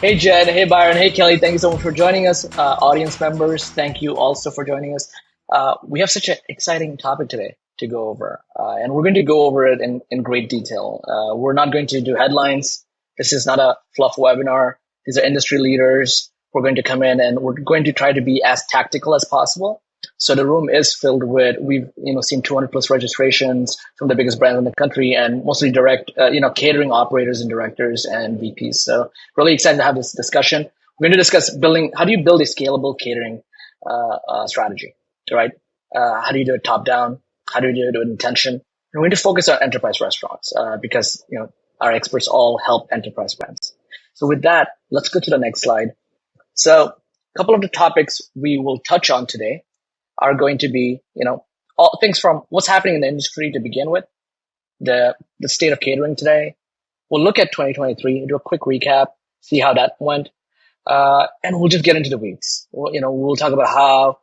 Hey Jen, hey Byron, hey Kelly, thank you so much for joining us. Audience members, thank you also for joining us. We have such an exciting topic today to go over, and we're going to go over it in great detail. We're not going to do headlines. This is not a fluff webinar. These are industry leaders. We're going to come in and we're going to try to be as tactical as possible. So the room is filled with, we've seen 200 plus registrations from the biggest brands in the country, and mostly direct catering operators and directors and VPs. So really excited to have this discussion. We're going to discuss building, how do you build a scalable catering strategy, right? How do you do it top down? How do you do it with intention? And we're going to focus on enterprise restaurants because our experts all help enterprise brands. So with that, let's go to the next slide. So a couple of the topics we will touch on today are going to be, all things from what's happening in the industry to begin with, the state of catering today. We'll look at 2023, do a quick recap, see how that went, and we'll just get into the weeds. We'll talk about how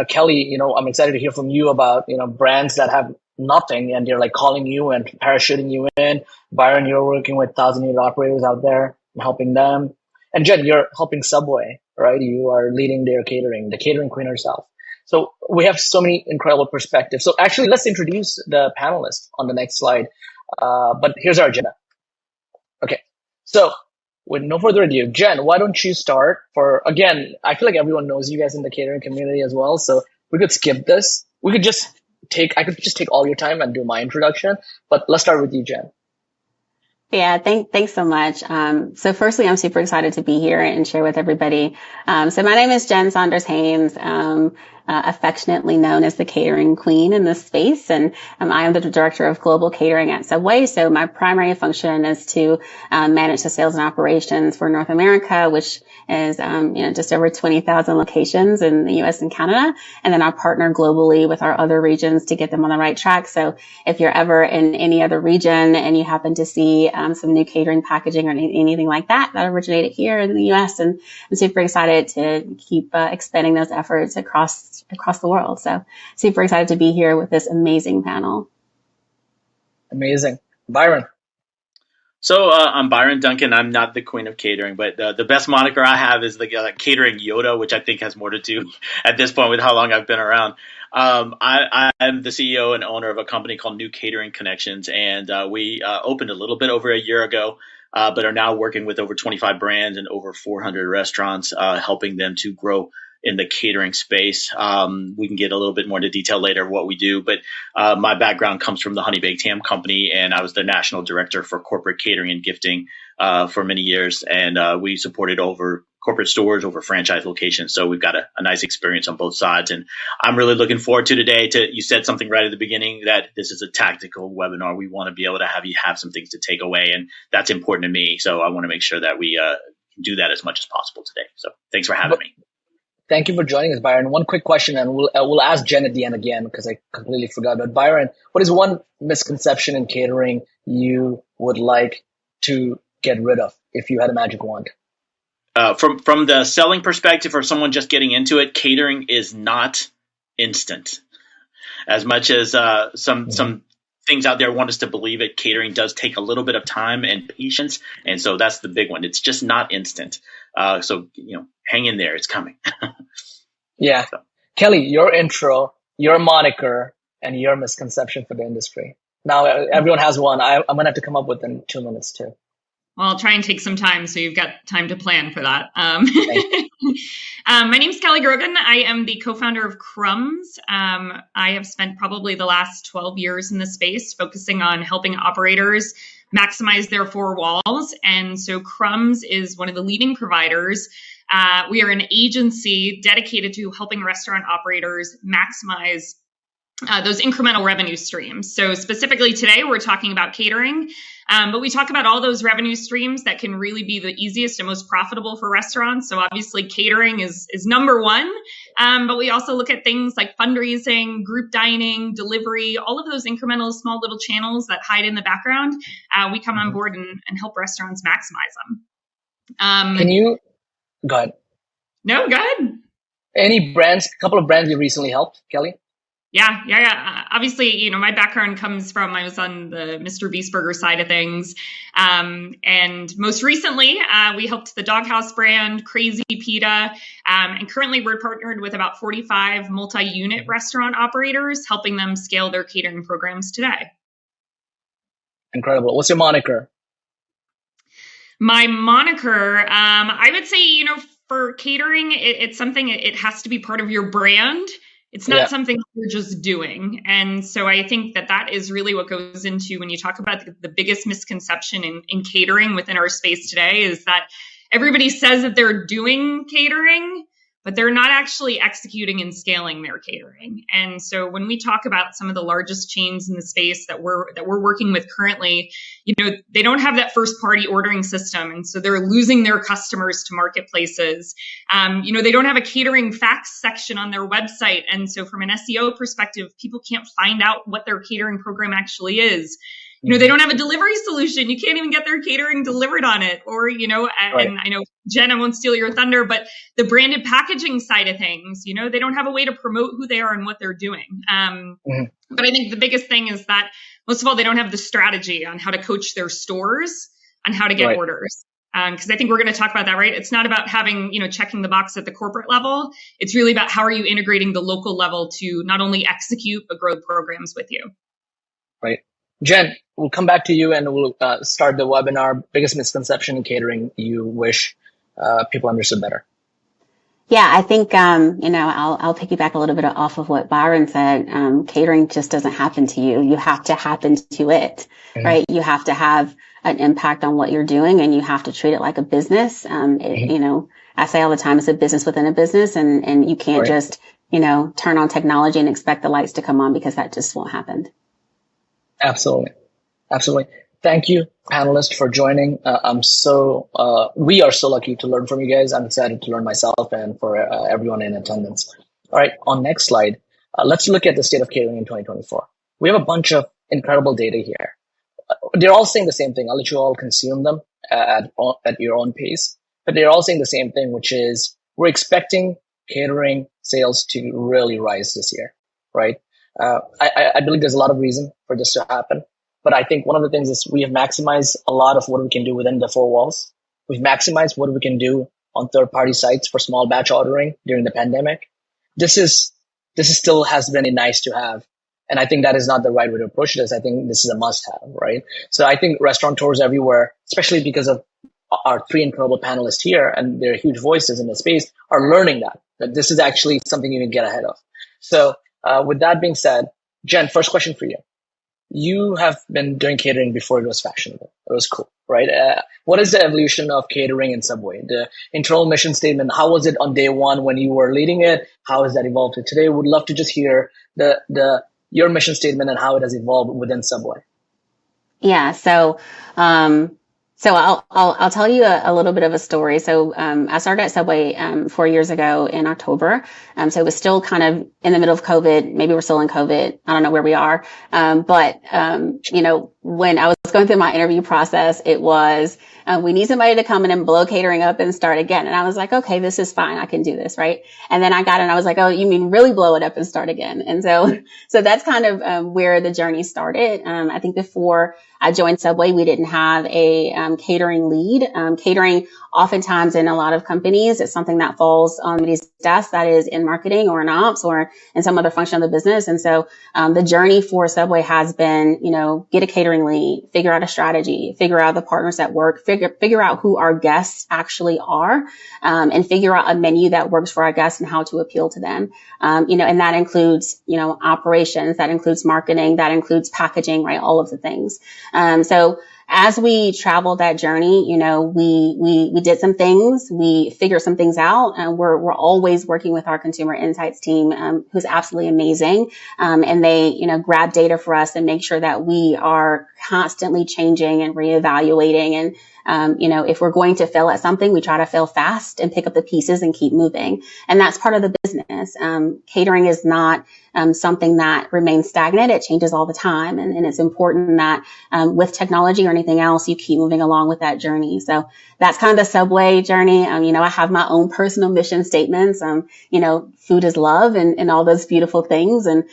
Kelly, I'm excited to hear from you about brands that have nothing and they're like calling you and parachuting you in. Byron, you're working with 1,000 operators out there and helping them. And Jen, you're helping Subway, right? You are leading their catering, the catering queen herself. So we have so many incredible perspectives. So actually, let's introduce the panelists on the next slide. But here's our agenda. Okay. So with no further ado, Jen, why don't you start again, I feel like everyone knows you guys in the catering community as well. So we could skip this. I could just take all your time and do my introduction, but let's start with you, Jen. Yeah, thanks so much. So firstly, I'm super excited to be here and share with everybody. So my name is Jen Saunders-Haynes, affectionately known as the catering queen in this space. And I am the director of global catering at Subway. So my primary function is to manage the sales and operations for North America, which is just over 20,000 locations in the US and Canada. And then I partner globally with our other regions to get them on the right track. So if you're ever in any other region and you happen to see some new catering packaging or anything like that originated here in the US, and I'm super excited to keep expanding those efforts across the world. So super excited to be here with this amazing panel. Amazing. Byron. So I'm Byron Duncan. I'm not the queen of catering, but the best moniker I have is the catering Yoda, which I think has more to do at this point with how long I've been around. I'm the CEO and owner of a company called New Catering Connections, and we opened a little bit over a year ago, but are now working with over 25 brands and over 400 restaurants, helping them to grow in the catering space. We can get a little bit more into detail later of what we do, but my background comes from the Honey Baked Ham Company, and I was the national director for corporate catering and gifting for many years, and we supported over corporate stores, over franchise locations. So we've got a nice experience on both sides, and I'm really looking forward to today. You said something right at the beginning that this is a tactical webinar. We want to be able to have you have some things to take away, and that's important to me. So I want to make sure that we can do that as much as possible today. So thanks for having me. Thank you for joining us, Byron. One quick question, and we'll ask Jen at the end again because I completely forgot. But Byron, what is one misconception in catering you would like to get rid of if you had a magic wand? From the selling perspective, or someone just getting into it, catering is not instant. As much as some things out there want us to believe it, catering does take a little bit of time and patience, and so that's the big one. It's just not instant. So hang in there; it's coming. Yeah, so. Kelly, your intro, your moniker, and your misconception for the industry. Now everyone has one. I'm gonna have to come up with in 2 minutes too. Well, I'll try and take some time so you've got time to plan for that. My name is Kelly Grogan. I am the co-founder of CRUMBS. I have spent probably the last 12 years in this space focusing on helping operators maximize their four walls. And so CRUMBS is one of the leading providers. We are an agency dedicated to helping restaurant operators maximize those incremental revenue streams. So specifically today, we're talking about catering, but we talk about all those revenue streams that can really be the easiest and most profitable for restaurants. So obviously catering is number one, but we also look at things like fundraising, group dining, delivery, all of those incremental small little channels that hide in the background. We come on board and help restaurants maximize them. Can you go ahead? No, go ahead. Any brands, a couple of brands you recently helped, Kelly? Yeah. Obviously, my background comes from, I was on the Mr. Beast Burger side of things. And most recently, we helped the Doghouse brand, Crazy PETA. And currently we're partnered with about 45 multi-unit restaurant operators, helping them scale their catering programs today. Incredible. What's your moniker? My moniker, I would say, for catering, it's something, it has to be part of your brand. It's not something you're just doing. And so I think that is really what goes into when you talk about the biggest misconception in catering within our space today, is that everybody says that they're doing catering, but they're not actually executing and scaling their catering. And so when we talk about some of the largest chains in the space that we're working with currently, they don't have that first party ordering system. And so they're losing their customers to marketplaces. They don't have a catering facts section on their website. And so from an SEO perspective, people can't find out what their catering program actually is. They don't have a delivery solution. You can't even get their catering delivered on it. Or, and I know, Jen, I won't steal your thunder, but the branded packaging side of things, they don't have a way to promote who they are and what they're doing. But I think the biggest thing is that, most of all, they don't have the strategy on how to coach their stores on how to get orders. Because I think we're going to talk about that, right? It's not about having, checking the box at the corporate level. It's really about how are you integrating the local level to not only execute, but grow programs with you. Right. Jen, we'll come back to you and we'll start the webinar. Biggest misconception in catering you wish people understood better. Yeah, I think, I'll piggyback a little bit off of what Byron said. Catering just doesn't happen to you. You have to happen to it, right? You have to have an impact on what you're doing, and you have to treat it like a business. I say all the time, it's a business within a business, and you can't just, turn on technology and expect the lights to come on, because that just won't happen. Absolutely. Thank you, panelists, for joining. We are so lucky to learn from you guys. I'm excited to learn myself and for everyone in attendance. All right, on next slide, let's look at the state of catering in 2024. We have a bunch of incredible data here. They're all saying the same thing. I'll let you all consume them at your own pace. But they're all saying the same thing, which is we're expecting catering sales to really rise this year, right? I believe there's a lot of reason for this to happen. But I think one of the things is we have maximized a lot of what we can do within the four walls. We've maximized what we can do on third-party sites for small batch ordering during the pandemic. This is still has been a nice to have. And I think that is not the right way to approach this. I think this is a must have, right? So I think restaurateurs everywhere, especially because of our three incredible panelists here and their huge voices in the space, are learning that this is actually something you can get ahead of. So with that being said, Jen, first question for you. You have been doing catering before it was fashionable. It was cool, right? What is the evolution of catering in Subway? The internal mission statement, how was it on day one when you were leading it? How has that evolved to today? Would love to just hear your mission statement and how it has evolved within Subway. Yeah. So I'll tell you a little bit of a story. So, I started at Subway, 4 years ago in October. So it was still kind of in the middle of COVID. Maybe we're still in COVID. I don't know where we are. But when I was going through my interview process, it was, we need somebody to come in and blow catering up and start again. And I was like, okay, this is fine. I can do this. Right. And then I got it and I was like, oh, you mean really blow it up and start again? And so that's kind of, where the journey started. I think before I joined Subway, we didn't have a catering lead. Catering, oftentimes in a lot of companies, it's something that falls on somebody's desk that is in marketing or in ops or in some other function of the business. And so the journey for Subway has been, get a catering lead, figure out a strategy, figure out the partners that work, figure out who our guests actually are, and figure out a menu that works for our guests and how to appeal to them. And that includes, operations, that includes marketing, that includes packaging, right? All of the things. So as we traveled that journey, we did some things, we figured some things out, and we're always working with our consumer insights team, who's absolutely amazing. And they, grab data for us and make sure that we are constantly changing and reevaluating. And, if we're going to fail at something, we try to fail fast and pick up the pieces and keep moving. And that's part of the business. Catering is not something that remains stagnant. It changes all the time. And it's important that with technology or anything else, you keep moving along with that journey. So that's kind of the Subway journey. I have my own personal mission statements. Food is love and all those beautiful things. And,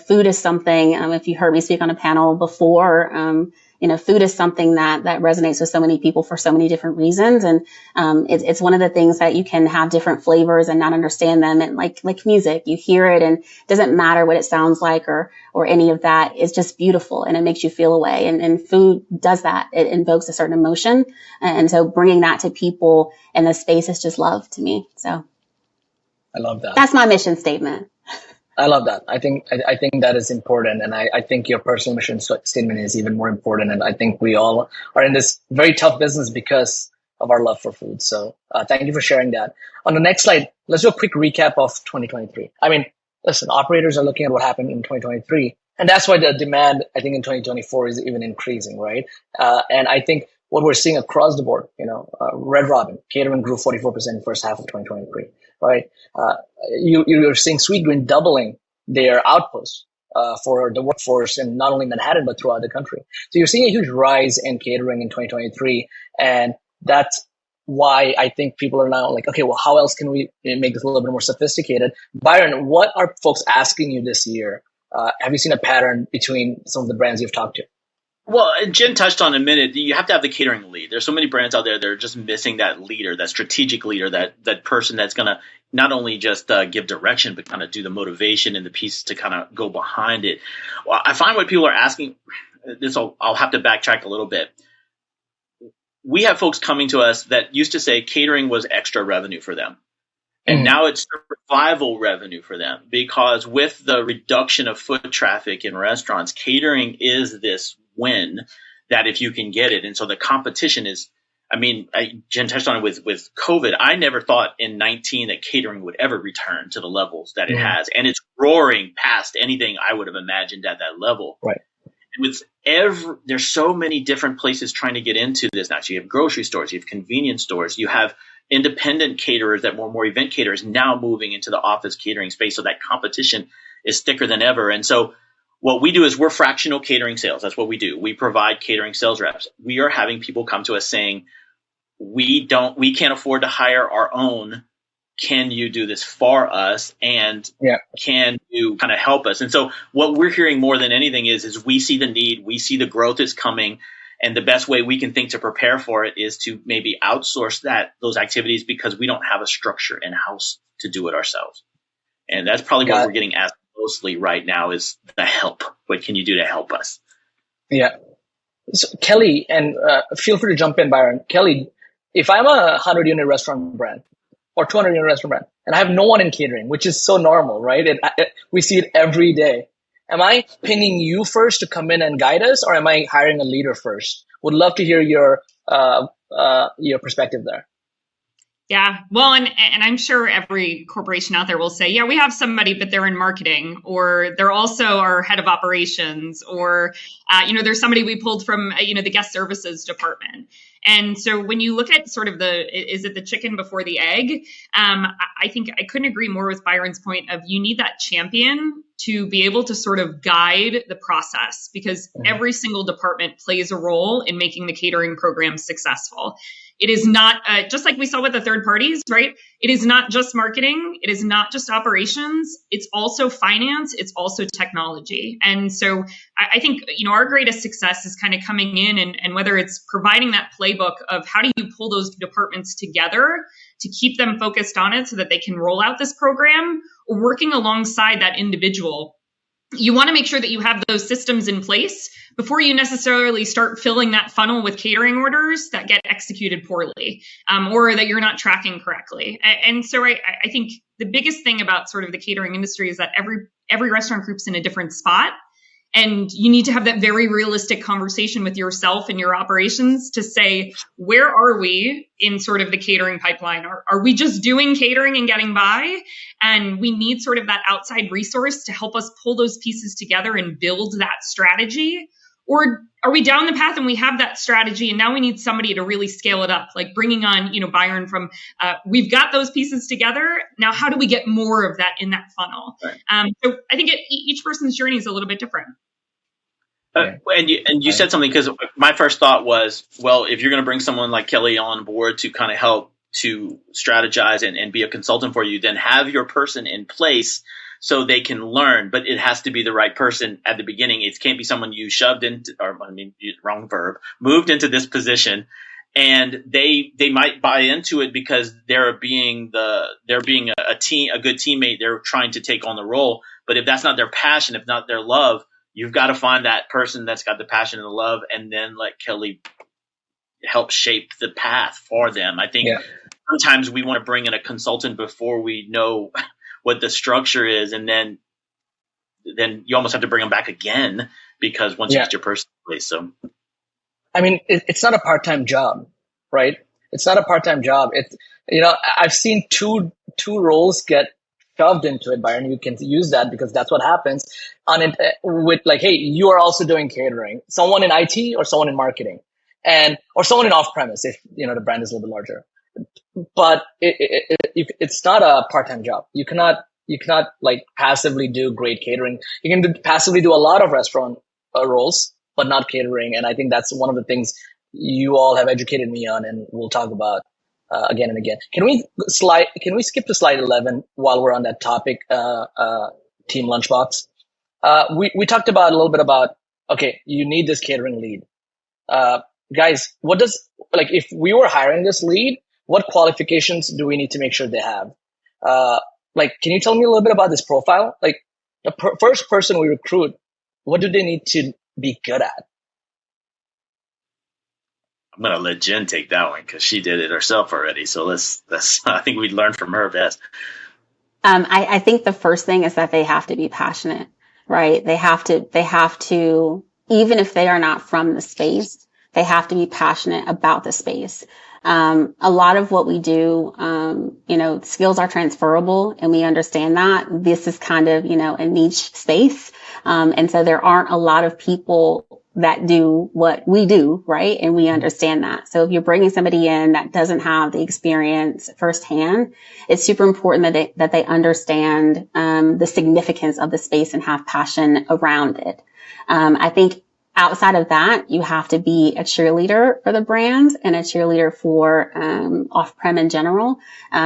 food is something, if you heard me speak on a panel before, food is something that resonates with so many people for so many different reasons. And, it's one of the things that you can have different flavors and not understand them. And like music, you hear it and it doesn't matter what it sounds like or any of that. It's just beautiful and it makes you feel a way. And food does that. It invokes a certain emotion. And so bringing that to people in the space is just love to me. So I love that. That's my mission statement. I love that. I think that is important. And I think your personal mission statement is even more important. And I think we all are in this very tough business because of our love for food. So thank you for sharing that. On the next slide, let's do a quick recap of 2023. Listen, operators are looking at what happened in 2023. And that's why the demand, I think, in 2024 is even increasing, right? And I think what we're seeing across the board, Red Robin, catering grew 44% in the first half of 2023, right? You're seeing Sweetgreen doubling their outposts for the workforce in not only Manhattan, but throughout the country. So you're seeing a huge rise in catering in 2023. And that's why I think people are now like, okay, well, how else can we make this a little bit more sophisticated? Byron, what are folks asking you this year? Have you seen a pattern between some of the brands you've talked to? Well, Jen touched on a minute. You have to have the catering lead. There's so many brands out there that are just missing that leader, that strategic leader, that person that's going to not only just give direction, but kind of do the motivation and the pieces to kind of go behind it. Well, I find what people are asking, I'll have to backtrack a little bit. We have folks coming to us that used to say catering was extra revenue for them. And now it's survival revenue for them, because with the reduction of foot traffic in restaurants, catering is this win that if you can get it. And so the competition is, Jen touched on it with COVID. I never thought in 19 that catering would ever return to the levels that it has. And it's roaring past anything I would have imagined at that level. Right. And with there's so many different places trying to get into this now. So you have grocery stores, you have convenience stores, you have independent caterers that were more event caterers now moving into the office catering space. So that competition is thicker than ever. And so what we do is we're fractional catering sales. That's what we do. We provide catering sales reps. We are having people come to us saying, we can't afford to hire our own. Can you do this for us? And can you kind of help us? And so what we're hearing more than anything is we see the need, we see the growth is coming. And the best way we can think to prepare for it is to maybe outsource those activities because we don't have a structure in-house to do it ourselves. And that's probably what we're getting asked mostly right now is the help. What can you do to help us? Yeah. So Kelly, and feel free to jump in, Byron. Kelly, if I'm a 100-unit restaurant brand or 200-unit restaurant brand, and I have no one in catering, which is so normal, right? We see it every day. Am I pinging you first to come in and guide us, or am I hiring a leader first? Would love to hear your perspective there. Yeah, well, and I'm sure every corporation out there will say, yeah, we have somebody, but they're in marketing, or they're also our head of operations, or there's somebody we pulled from the guest services department. And so when you look at sort of is it the chicken before the egg? I think I couldn't agree more with Byron's point of you need that champion to be able to sort of guide the process, because every single department plays a role in making the catering program successful. It is not just like we saw with the third parties, right? It is not just marketing. It is not just operations. It's also finance. It's also technology. And so I think, our greatest success is kind of coming in and whether it's providing that playbook of how do you pull those departments together to keep them focused on it so that they can roll out this program, or working alongside that individual. You want to make sure that you have those systems in place before you necessarily start filling that funnel with catering orders that get executed poorly, or that you're not tracking correctly. And so I think the biggest thing about sort of the catering industry is that every restaurant group's in a different spot. And you need to have that very realistic conversation with yourself and your operations to say, where are we in sort of the catering pipeline? Are we just doing catering and getting by? And we need sort of that outside resource to help us pull those pieces together and build that strategy. Or are we down the path and we have that strategy and now we need somebody to really scale it up, like bringing on, Byron from, we've got those pieces together. Now, how do we get more of that in that funnel? Right. So I think each person's journey is a little bit different. And you said something, because my first thought was, well, if you're going to bring someone like Kelly on board to kind of help to strategize and be a consultant for you, then have your person in place so they can learn. But it has to be the right person at the beginning. It can't be someone you shoved into, wrong verb, moved into this position, and they might buy into it because they're being a good teammate. They're trying to take on the role. But if that's not their passion, if not their love, you've got to find that person that's got the passion and the love, and then let Kelly help shape the path for them. I think sometimes we want to bring in a consultant before we know what the structure is, and then you almost have to bring them back again, because once you get your person in place. So, I mean, it's not a part-time job, right? It's not a part-time job. It's, I've seen two roles get shoved into it, Byron. You can use that because that's what happens on it with, like, hey, you are also doing catering, someone in IT or someone in marketing, or someone in off-premise if the brand is a little bit larger. But it's not a part-time job. You cannot like passively do great catering. You can passively do a lot of restaurant roles, but not catering. And I think that's one of the things you all have educated me on, and we'll talk about again and again. Can we skip to slide 11 while we're on that topic? Team Lunchbox. We talked about a little bit about, okay, you need this catering lead. Guys, if we were hiring this lead, what qualifications do we need to make sure they have? Can you tell me a little bit about this profile? Like, the first person we recruit, what do they need to be good at? I'm going to let Jen take that one because she did it herself already. So I think we'd learn from her best. I think the first thing is that they have to be passionate, right? They have to, even if they are not from the space, they have to be passionate about the space. A lot of what we do, skills are transferable, and we understand that this is kind of, a niche space. And so there aren't a lot of people that do what we do, right? And we understand that. So if you're bringing somebody in that doesn't have the experience firsthand, it's super important that they understand the significance of the space and have passion around it. I think outside of that, you have to be a cheerleader for the brand and a cheerleader for off-prem in general.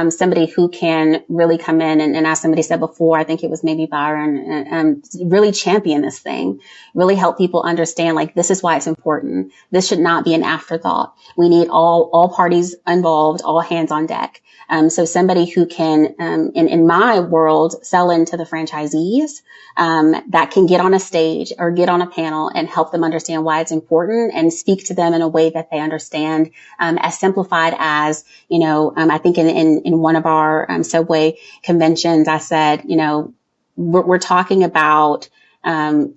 Somebody who can really come in and as somebody said before, I think it was maybe Byron, really champion this thing, really help people understand, like, this is why it's important. This should not be an afterthought. We need all parties involved, all hands on deck. So somebody who can, in my world, sell into the franchisees, that can get on a stage or get on a panel and help them understand why it's important and speak to them in a way that they understand, as simplified as, I think in one of our, Subway conventions, I said, we're talking about,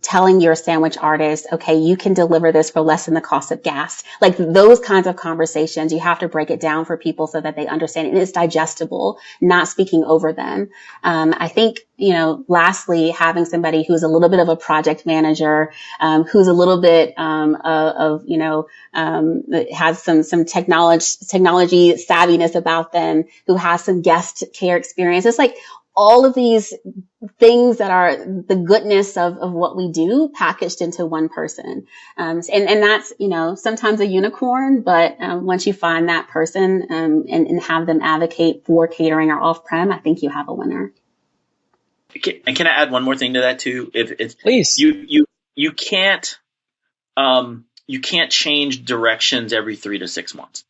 telling your sandwich artist, okay, you can deliver this for less than the cost of gas. Like, those kinds of conversations, you have to break it down for people so that they understand it and it's digestible, not speaking over them. I think, lastly, having somebody who's a little bit of a project manager, who's a little bit, has some technology savviness about them, who has some guest care experience. It's like all of these things that are the goodness of what we do packaged into one person. And that's, sometimes a unicorn, but once you find that person and have them advocate for catering or off-prem, I think you have a winner. And can I add one more thing to that too? Please. You can't change directions every 3 to 6 months.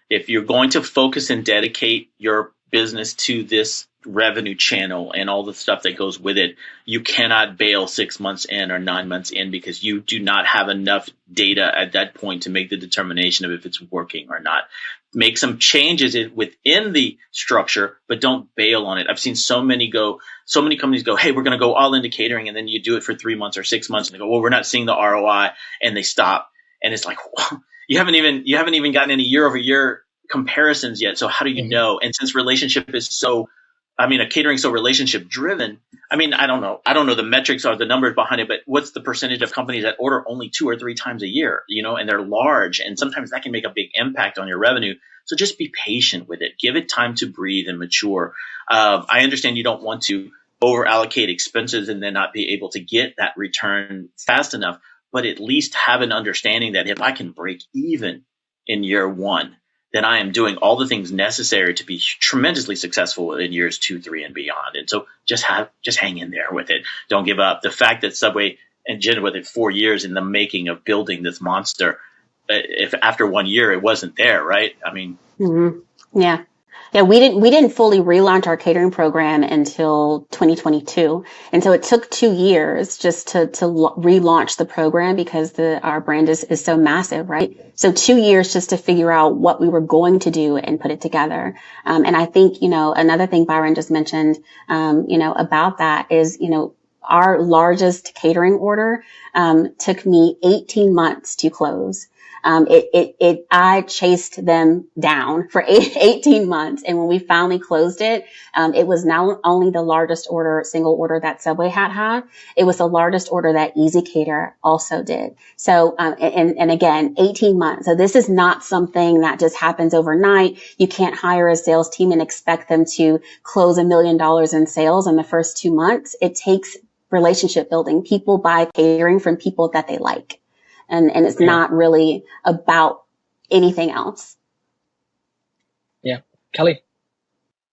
If you're going to focus and dedicate your business to this revenue channel and all the stuff that goes with it, you cannot bail 6 months in or 9 months in, because you do not have enough data at that point to make the determination of if it's working or not. Make some changes within the structure, but don't bail on it. I've seen so many companies go, hey, we're going to go all into catering, and then you do it for 3 months or 6 months, and they go, well, we're not seeing the ROI, and they stop. And it's like, you haven't even gotten any year over year comparisons yet. So how do you know? And since relationship is so a catering so relationship driven. I mean, I don't know the metrics or the numbers behind it, but what's the percentage of companies that order only 2 or 3 times a year, and they're large, and sometimes that can make a big impact on your revenue. So just be patient with it. Give it time to breathe and mature. I understand you don't want to over allocate expenses and then not be able to get that return fast enough, but at least have an understanding that if I can break even in year 1, then I am doing all the things necessary to be tremendously successful in years 2, 3, and beyond. And so just hang in there with it. Don't give up. The fact that Subway and Jen, with it 4 years in the making of building this monster, if after 1 year it wasn't there, right? I mean, yeah. Yeah, we didn't fully relaunch our catering program until 2022. And so it took 2 years just to relaunch the program because our brand is so massive, right? So 2 years just to figure out what we were going to do and put it together. And I think, another thing Byron just mentioned, about that is, our largest catering order, took me 18 months to close. I chased them down for 18 months. And when we finally closed it, it was not only the largest single order that Subway had. It was the largest order that Easy Cater also did. So, and again, 18 months. So this is not something that just happens overnight. You can't hire a sales team and expect them to close $1 million in sales in the first 2 months. It takes relationship building. People buy catering from people that they like. And it's not really about anything else. Yeah. Kelly?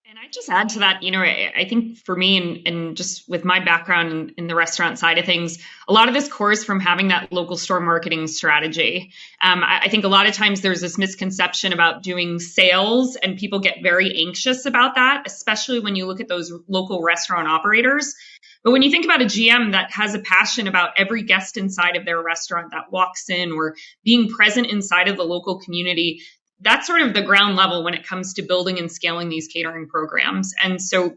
And I just add to that, I think for me and just with my background in the restaurant side of things, a lot of this course from having that local store marketing strategy. I think a lot of times there's this misconception about doing sales and people get very anxious about that, especially when you look at those local restaurant operators. But when you think about a GM that has a passion about every guest inside of their restaurant that walks in or being present inside of the local community, that's sort of the ground level when it comes to building and scaling these catering programs. And so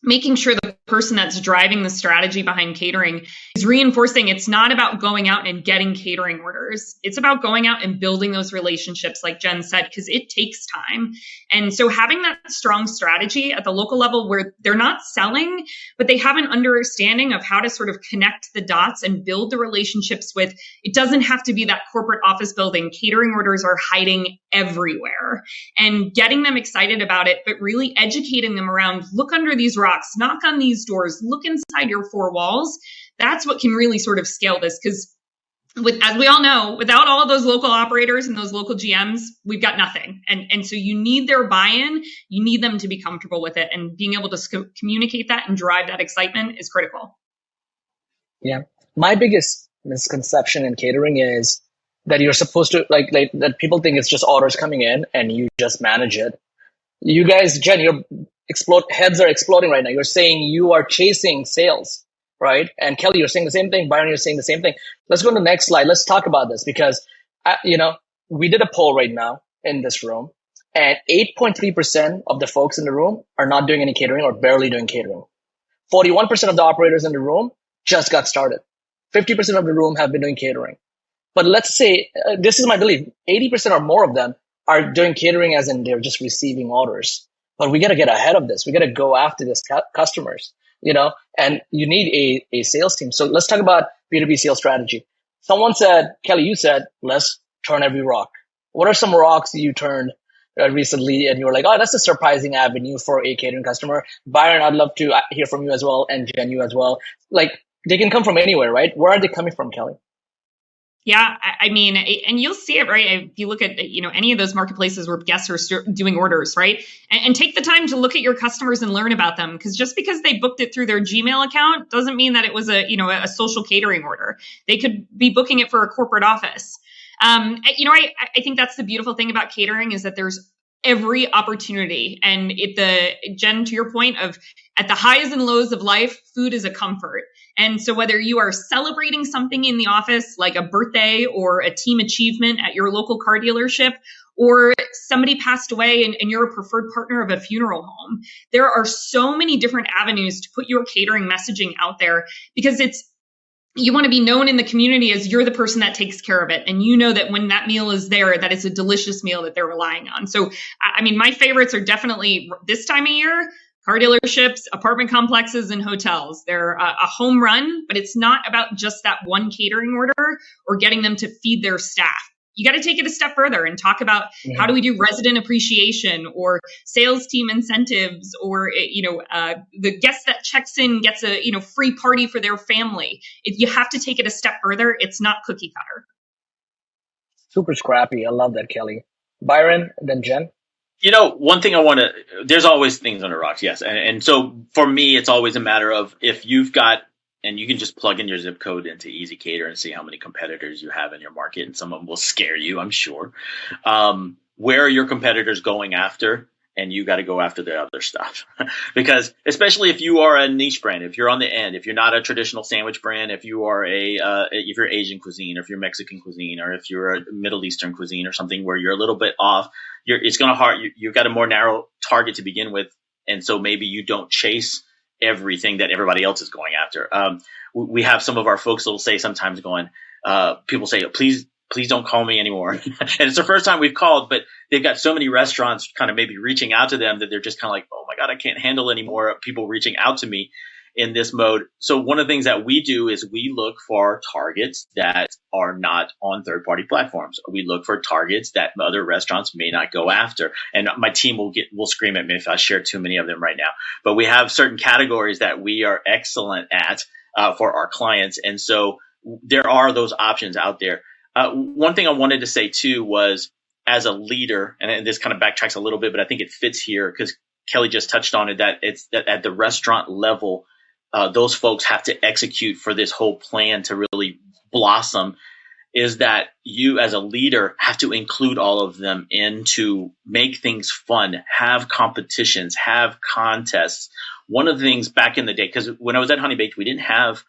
making sure the person that's driving the strategy behind catering is reinforcing it's not about going out and getting catering orders. It's about going out and building those relationships, like Jen said, because it takes time. And so having that strong strategy at the local level where they're not selling, but they have an understanding of how to sort of connect the dots and build the relationships with, it doesn't have to be that corporate office building. Catering orders are hiding everywhere, and getting them excited about it, but really educating them around, look under these rocks, knock on these doors, look inside your 4 walls. That's what can really sort of scale this. Because as we all know, without all of those local operators and those local GMs, we've got nothing. And so you need their buy-in. You need them to be comfortable with it, and being able to communicate that and drive that excitement is critical. Yeah. My biggest misconception in catering is that you're supposed to like that people think it's just orders coming in and you just manage it. You guys, Jen, your heads are exploding right now. You're saying you are chasing sales, right? And Kelly, you're saying the same thing. Byron, you're saying the same thing. Let's go to the next slide. Let's talk about this because, we did a poll right now in this room, and 8.3% of the folks in the room are not doing any catering or barely doing catering. 41% of the operators in the room just got started. 50% of the room have been doing catering. But let's say, this is my belief, 80% or more of them are doing catering as in they're just receiving orders. But we got to get ahead of this. We got to go after this customers, and you need a sales team. So let's talk about B2B sales strategy. Someone said, Kelly, you said, let's turn every rock. What are some rocks you turned recently and you were like, oh, that's a surprising avenue for a catering customer? Byron, I'd love to hear from you as well, and Jen, you as well. Like, they can come from anywhere, right? Where are they coming from, Kelly? Yeah, I mean, and you'll see it, right? If you look at, any of those marketplaces where guests are doing orders, right? And take the time to look at your customers and learn about them, because just because they booked it through their Gmail account doesn't mean that it was a social catering order. They could be booking it for a corporate office. I think that's the beautiful thing about catering is that there's every opportunity. And Jen, to your point of at the highs and lows of life, food is a comfort. And so whether you are celebrating something in the office, like a birthday or a team achievement at your local car dealership, or somebody passed away and you're a preferred partner of a funeral home, there are so many different avenues to put your catering messaging out there, because you want to be known in the community as you're the person that takes care of it. And you know that when that meal is there, that it's a delicious meal that they're relying on. So, I mean, my favorites are definitely this time of year, car dealerships, apartment complexes, and hotels. They're a home run, but it's not about just that one catering order or getting them to feed their staff. You got to take it a step further and talk about how do we do resident appreciation or sales team incentives, or the guest that checks in gets a free party for their family. If you have to take it a step further, it's not cookie cutter. Super scrappy. I love that, Kelly. Byron, then Jen. One thing there's always things on the rocks, yes. And so for me, it's always a matter of if you've got, and you can just plug in your zip code into Easy Cater and see how many competitors you have in your market, and some of them will scare you, I'm sure. Where are your competitors going after? And you got to go after the other stuff. Because especially if you are a niche brand, if you're on the end, if you're not a traditional sandwich brand, if you are if you're Asian cuisine, or if you're Mexican cuisine, or if you're a Middle Eastern cuisine or something where you're a little bit off, it's going to hard. You've got a more narrow target to begin with. And so maybe you don't chase everything that everybody else is going after. We have some of our folks that will say sometimes people say, please don't call me anymore. And it's the first time we've called, but they've got so many restaurants kind of maybe reaching out to them that they're just kind of like, oh my God, I can't handle any more people reaching out to me in this mode. So one of the things that we do is we look for targets that are not on third-party platforms. We look for targets that other restaurants may not go after. And my team will scream at me if I share too many of them right now. But we have certain categories that we are excellent at for our clients. And so there are those options out there. One thing I wanted to say too was, as a leader, and this kind of backtracks a little bit, but I think it fits here because Kelly just touched on it, that it's that at the restaurant level, those folks have to execute for this whole plan to really blossom, is that you as a leader have to include all of them in to make things fun, have competitions, have contests. One of the things back in the day, because when I was at Honey Baked, we didn't have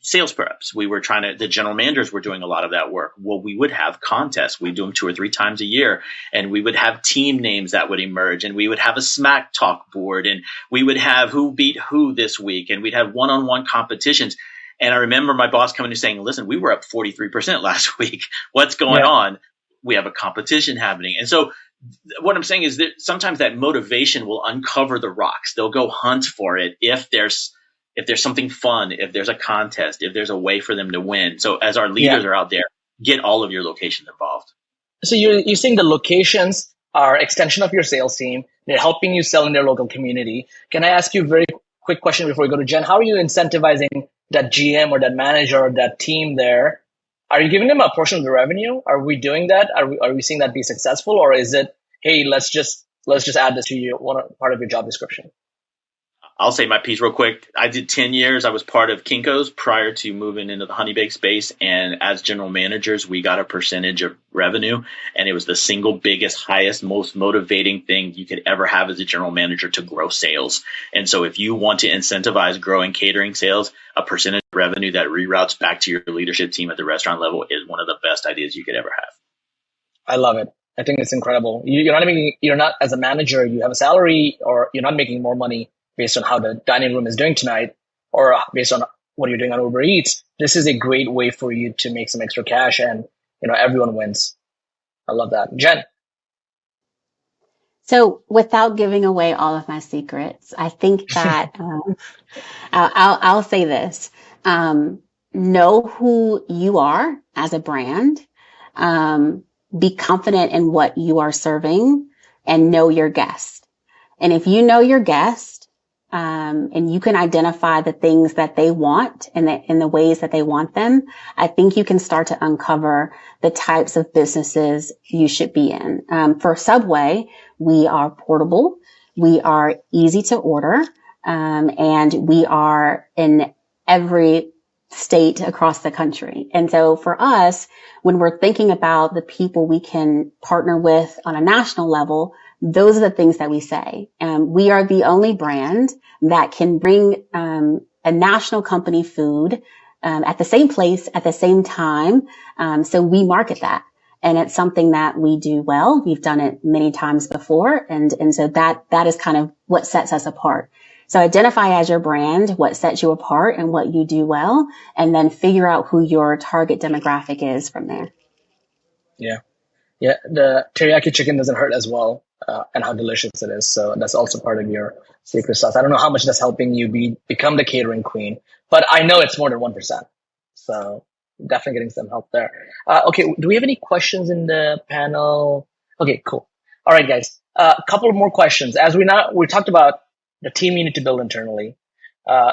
sales preps. The general managers were doing a lot of that work. Well, we would have contests. We'd do them 2 or 3 times a year, and we would have team names that would emerge, and we would have a smack talk board, and we would have who beat who this week, and we'd have one-on-one competitions. And I remember my boss coming and saying, listen, we were up 43% last week. What's going on? We have a competition happening. And so what I'm saying is that sometimes that motivation will uncover the rocks. They'll go hunt for it if there's something fun, if there's a contest, if there's a way for them to win. So as our leaders are out there, get all of your locations involved. So you're saying the locations are extension of your sales team. They're helping you sell in their local community. Can I ask you a very quick question before we go to Jen? How are you incentivizing that GM or that manager or that team there? Are you giving them a portion of the revenue? Are we doing that? Are we seeing that be successful? Or is it, hey, let's just add this to your one part of your job description? I'll say my piece real quick. I did 10 years. I was part of Kinko's prior to moving into the Honey Baked space. And as general managers, we got a percentage of revenue. And it was the single biggest, highest, most motivating thing you could ever have as a general manager to grow sales. And so if you want to incentivize growing catering sales, a percentage of revenue that reroutes back to your leadership team at the restaurant level is one of the best ideas you could ever have. I love it. I think it's incredible. You're not as a manager, you have a salary, or you're not making more money based on how the dining room is doing tonight, or based on what you're doing on Uber Eats. This is a great way for you to make some extra cash, and everyone wins. I love that. Jen. So without giving away all of my secrets, I think that I'll say this. Know who you are as a brand. Be confident in what you are serving, and know your guest. And if you know your guest, and you can identify the things that they want and in the ways that they want them, I think you can start to uncover the types of businesses you should be in. For Subway, we are portable, we are easy to order, and we are in every state across the country. And so for us, when we're thinking about the people we can partner with on a national level, those are the things that we say. We are the only brand that can bring a national company food at the same place at the same time. So we market that. And it's something that we do well. We've done it many times before. And so that is kind of what sets us apart. So identify as your brand what sets you apart and what you do well, and then figure out who your target demographic is from there. Yeah. Yeah, the teriyaki chicken doesn't hurt as well, and how delicious it is. So that's also part of your secret sauce. I don't know how much that's helping you become the catering queen, but I know it's more than 1%. So definitely getting some help there. Okay, do we have any questions in the panel? Okay, cool. All right, guys. A couple more questions. As we talked about the team you need to build internally. Uh,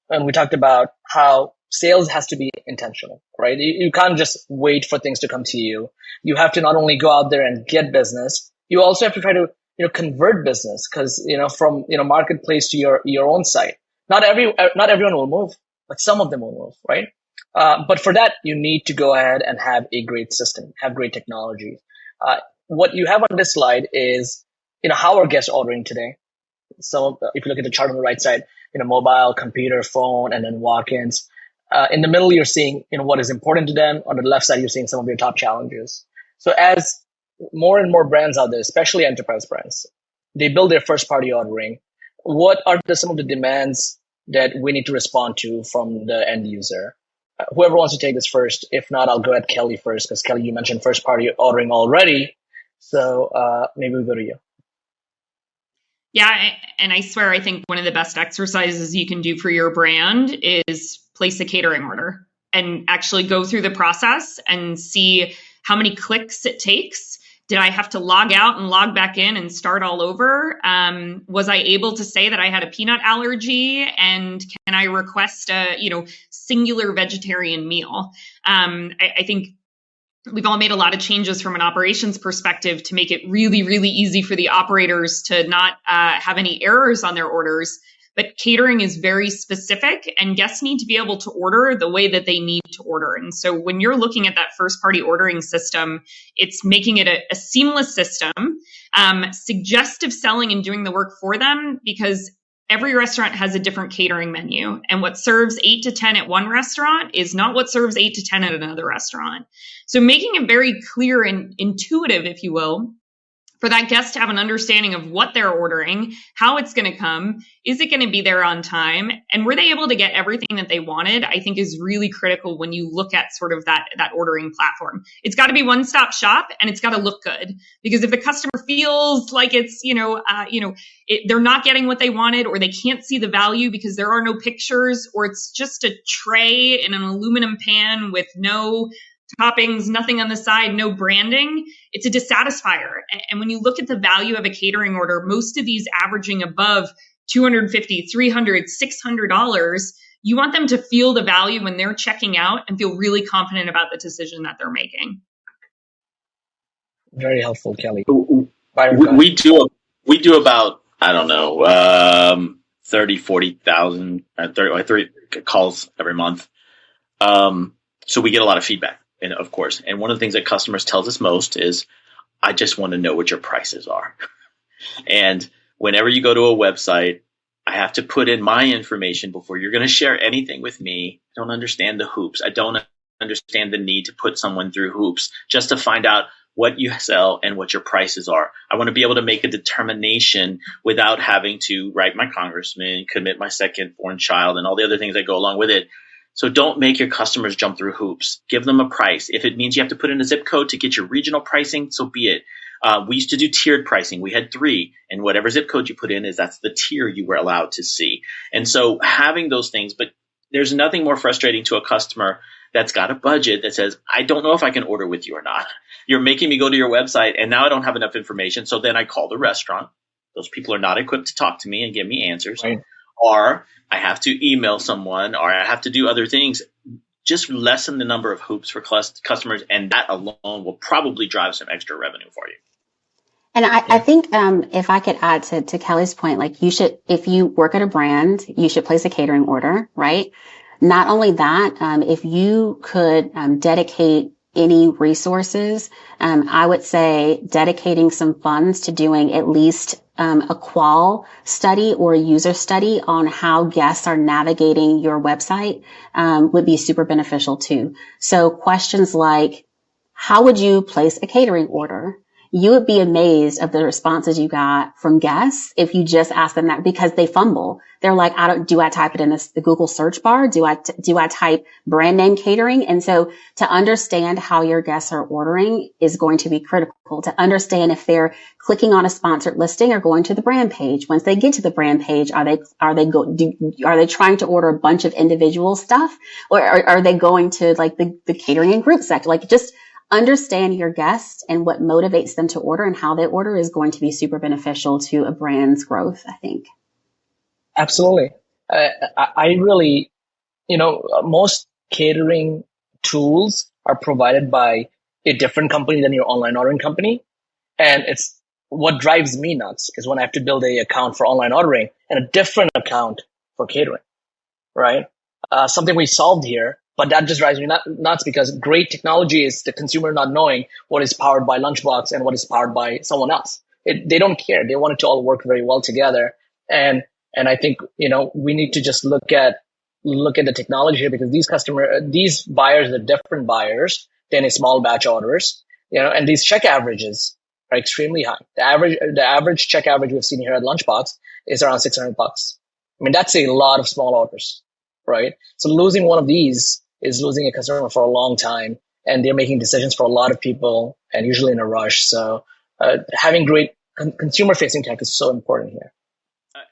and we talked about how sales has to be intentional, right? You can't just wait for things to come to you. You have to not only go out there and get business, you also have to try to, convert business because, from, marketplace to your own site. Not everyone will move, but some of them will move, right? But for that, you need to go ahead and have a great system, have great technology. What you have on this slide is, how are guests ordering today? So if you look at the chart on the right side, mobile, computer, phone, and then walk-ins. In the middle, you're seeing, what is important to them. On the left side, you're seeing some of your top challenges. So as more and more brands out there, especially enterprise brands, they build their first party ordering. What are some of the demands that we need to respond to from the end user? Whoever wants to take this first. If not, I'll go at Kelly first because Kelly, you mentioned first party ordering already. So maybe we go to you. Yeah, and I swear, I think one of the best exercises you can do for your brand is place a catering order and actually go through the process and see how many clicks it takes. Did I have to log out and log back in and start all over? Was I able to say that I had a peanut allergy? And can I request a, singular vegetarian meal? I think we've all made a lot of changes from an operations perspective to make it really, really easy for the operators to not have any errors on their orders. But catering is very specific and guests need to be able to order the way that they need to order. And so when you're looking at that first party ordering system, it's making it a seamless system, suggestive selling and doing the work for them because every restaurant has a different catering menu, and what serves 8 to 10 at one restaurant is not what serves 8 to 10 at another restaurant. So making it very clear and intuitive, if you will, for that guest to have an understanding of what they're ordering, how it's going to come, is it going to be there on time, and were they able to get everything that they wanted, I think is really critical when you look at sort of that ordering platform. It's got to be one-stop shop and it's got to look good, because if the customer feels like it's, they're not getting what they wanted, or they can't see the value because there are no pictures, or it's just a tray in an aluminum pan with no toppings, nothing on the side, no branding, it's a dissatisfier. And when you look at the value of a catering order, most of these averaging above $250, $300, $600, you want them to feel the value when they're checking out and feel really confident about the decision that they're making. Very helpful, Kelly. We do about, I don't know, 30, 40,000, 30 calls every month. So we get a lot of feedback. And of course, and one of the things that customers tells us most is, I just want to know what your prices are. And whenever you go to a website, I have to put in my information before you're going to share anything with me. I don't understand the hoops. I don't understand the need to put someone through hoops just to find out what you sell and what your prices are. I want to be able to make a determination without having to write my congressman, commit my second born child, and all the other things that go along with it. So don't make your customers jump through hoops. Give them a price. If it means you have to put in a zip code to get your regional pricing, so be it. We used to do tiered pricing. We had 3, and whatever zip code you put in that's the tier you were allowed to see. And so having those things, but there's nothing more frustrating to a customer that's got a budget that says, I don't know if I can order with you or not. You're making me go to your website, and now I don't have enough information. So then I call the restaurant. Those people are not equipped to talk to me and give me answers. Right. Or I have to email someone, or I have to do other things. Just lessen the number of hoops for customers, and that alone will probably drive some extra revenue for you. And I think if I could add to Kelly's point, like you should, if you work at a brand, you should place a catering order, right? Not only that, if you could dedicate any resources, I would say dedicating some funds to doing at least a qual study or a user study on how guests are navigating your website would be super beneficial too. So questions like, how would you place a catering order? you would be amazed of the responses you got from guests if you just ask them that, because they fumble. They're like, do I type it in the Google search bar? Do I type brand name catering? And so to understand how your guests are ordering is going to be critical. To understand if they're clicking on a sponsored listing or going to the brand page. Once they get to the brand page, are they trying to order a bunch of individual stuff, or are they going to like the catering and group section? Like, just understand your guests and what motivates them to order and how they order is going to be super beneficial to a brand's growth, I think. Absolutely. I really, most catering tools are provided by a different company than your online ordering company. And it's what drives me nuts is when I have to build a account for online ordering and a different account for catering, right? Something we solved here, but that just drives me nuts because great technology is the consumer not knowing what is powered by Lunchbox and what is powered by someone else. They don't care. They want it to all work very well together. And I think, we need to just look at the technology here, because these buyers are different buyers than a small batch orders, and these check averages are extremely high. The average check average we've seen here at Lunchbox is around $600. I mean, that's a lot of small orders, right? So losing one of these is losing a customer for a long time, and they're making decisions for a lot of people and usually in a rush. So having great consumer-facing tech is so important here.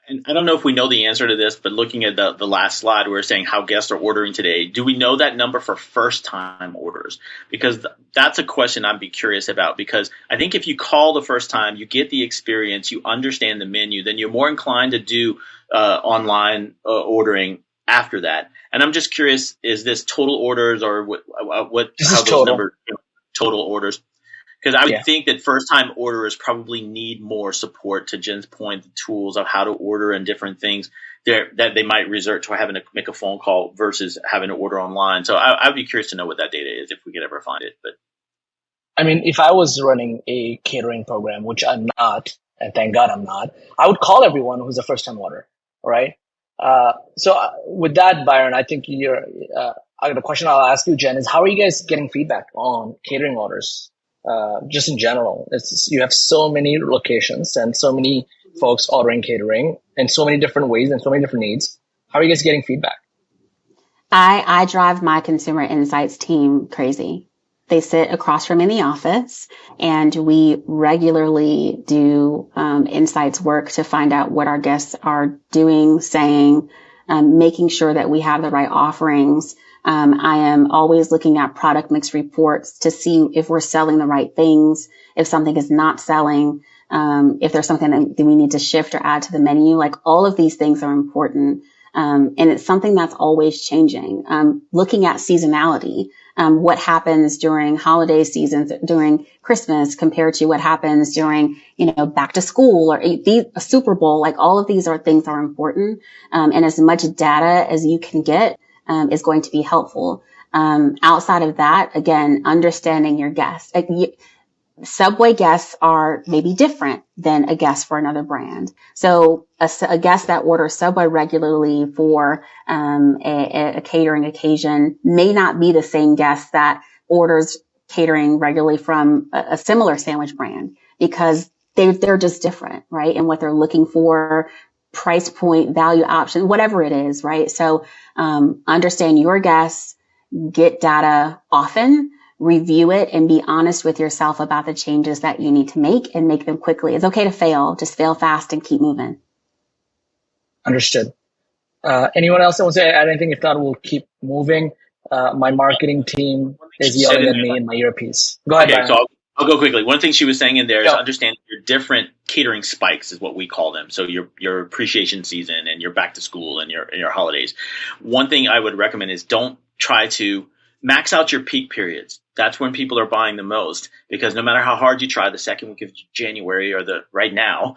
And I don't know if we know the answer to this, but looking at the last slide, we were saying how guests are ordering today. Do we know that number for first-time orders? Because that's a question I'd be curious about, because I think if you call the first time, you get the experience, you understand the menu, then you're more inclined to do online ordering after that. And I'm just curious, is this total orders or how those numbers, total orders? Because I would think that first-time orderers probably need more support, to Jen's point, the tools of how to order and different things that they might resort to having to make a phone call versus having to order online. So I'd be curious to know what that data is if we could ever find it. But I mean, if I was running a catering program, which I'm not, and thank God I'm not, I would call everyone who's a first-time orderer, right? So with that, Byron, I think the question I'll ask you, Jen, is how are you guys getting feedback on catering orders? Just in general, you have so many locations and so many folks ordering catering in so many different ways and so many different needs. How are you guys getting feedback? I drive my consumer insights team crazy. They sit across from me in the office, and we regularly do insights work to find out what our guests are doing, saying, making sure that we have the right offerings. I am always looking at product mix reports to see if we're selling the right things, if something is not selling, if there's something that we need to shift or add to the menu. Like, all of these things are important. And it's something that's always changing. Looking at seasonality, what happens during holiday seasons, during Christmas compared to what happens during, back to school or a Super Bowl. Like, all of these things are important. And as much data as you can get, is going to be helpful. Outside of that, again, understanding your guests. Subway guests are maybe different than a guest for another brand. So a guest that orders Subway regularly for a catering occasion may not be the same guest that orders catering regularly from a similar sandwich brand, because they're just different, right? And what they're looking for, price point, value option, whatever it is, right? So understand your guests, get data often, review it, and be honest with yourself about the changes that you need to make, and make them quickly. It's okay to fail. Just fail fast and keep moving. Understood. Anyone else that wants to add anything? If not, we'll keep moving. My marketing team is yelling at me in my earpiece. Go ahead, okay, Byron. so I'll go quickly. One thing she was saying in there is understand your different catering spikes is what we call them. So your appreciation season and your back to school and your holidays. One thing I would recommend is don't try to max out your peak periods. That's when people are buying the most, because no matter how hard you try, the second week of January or the right now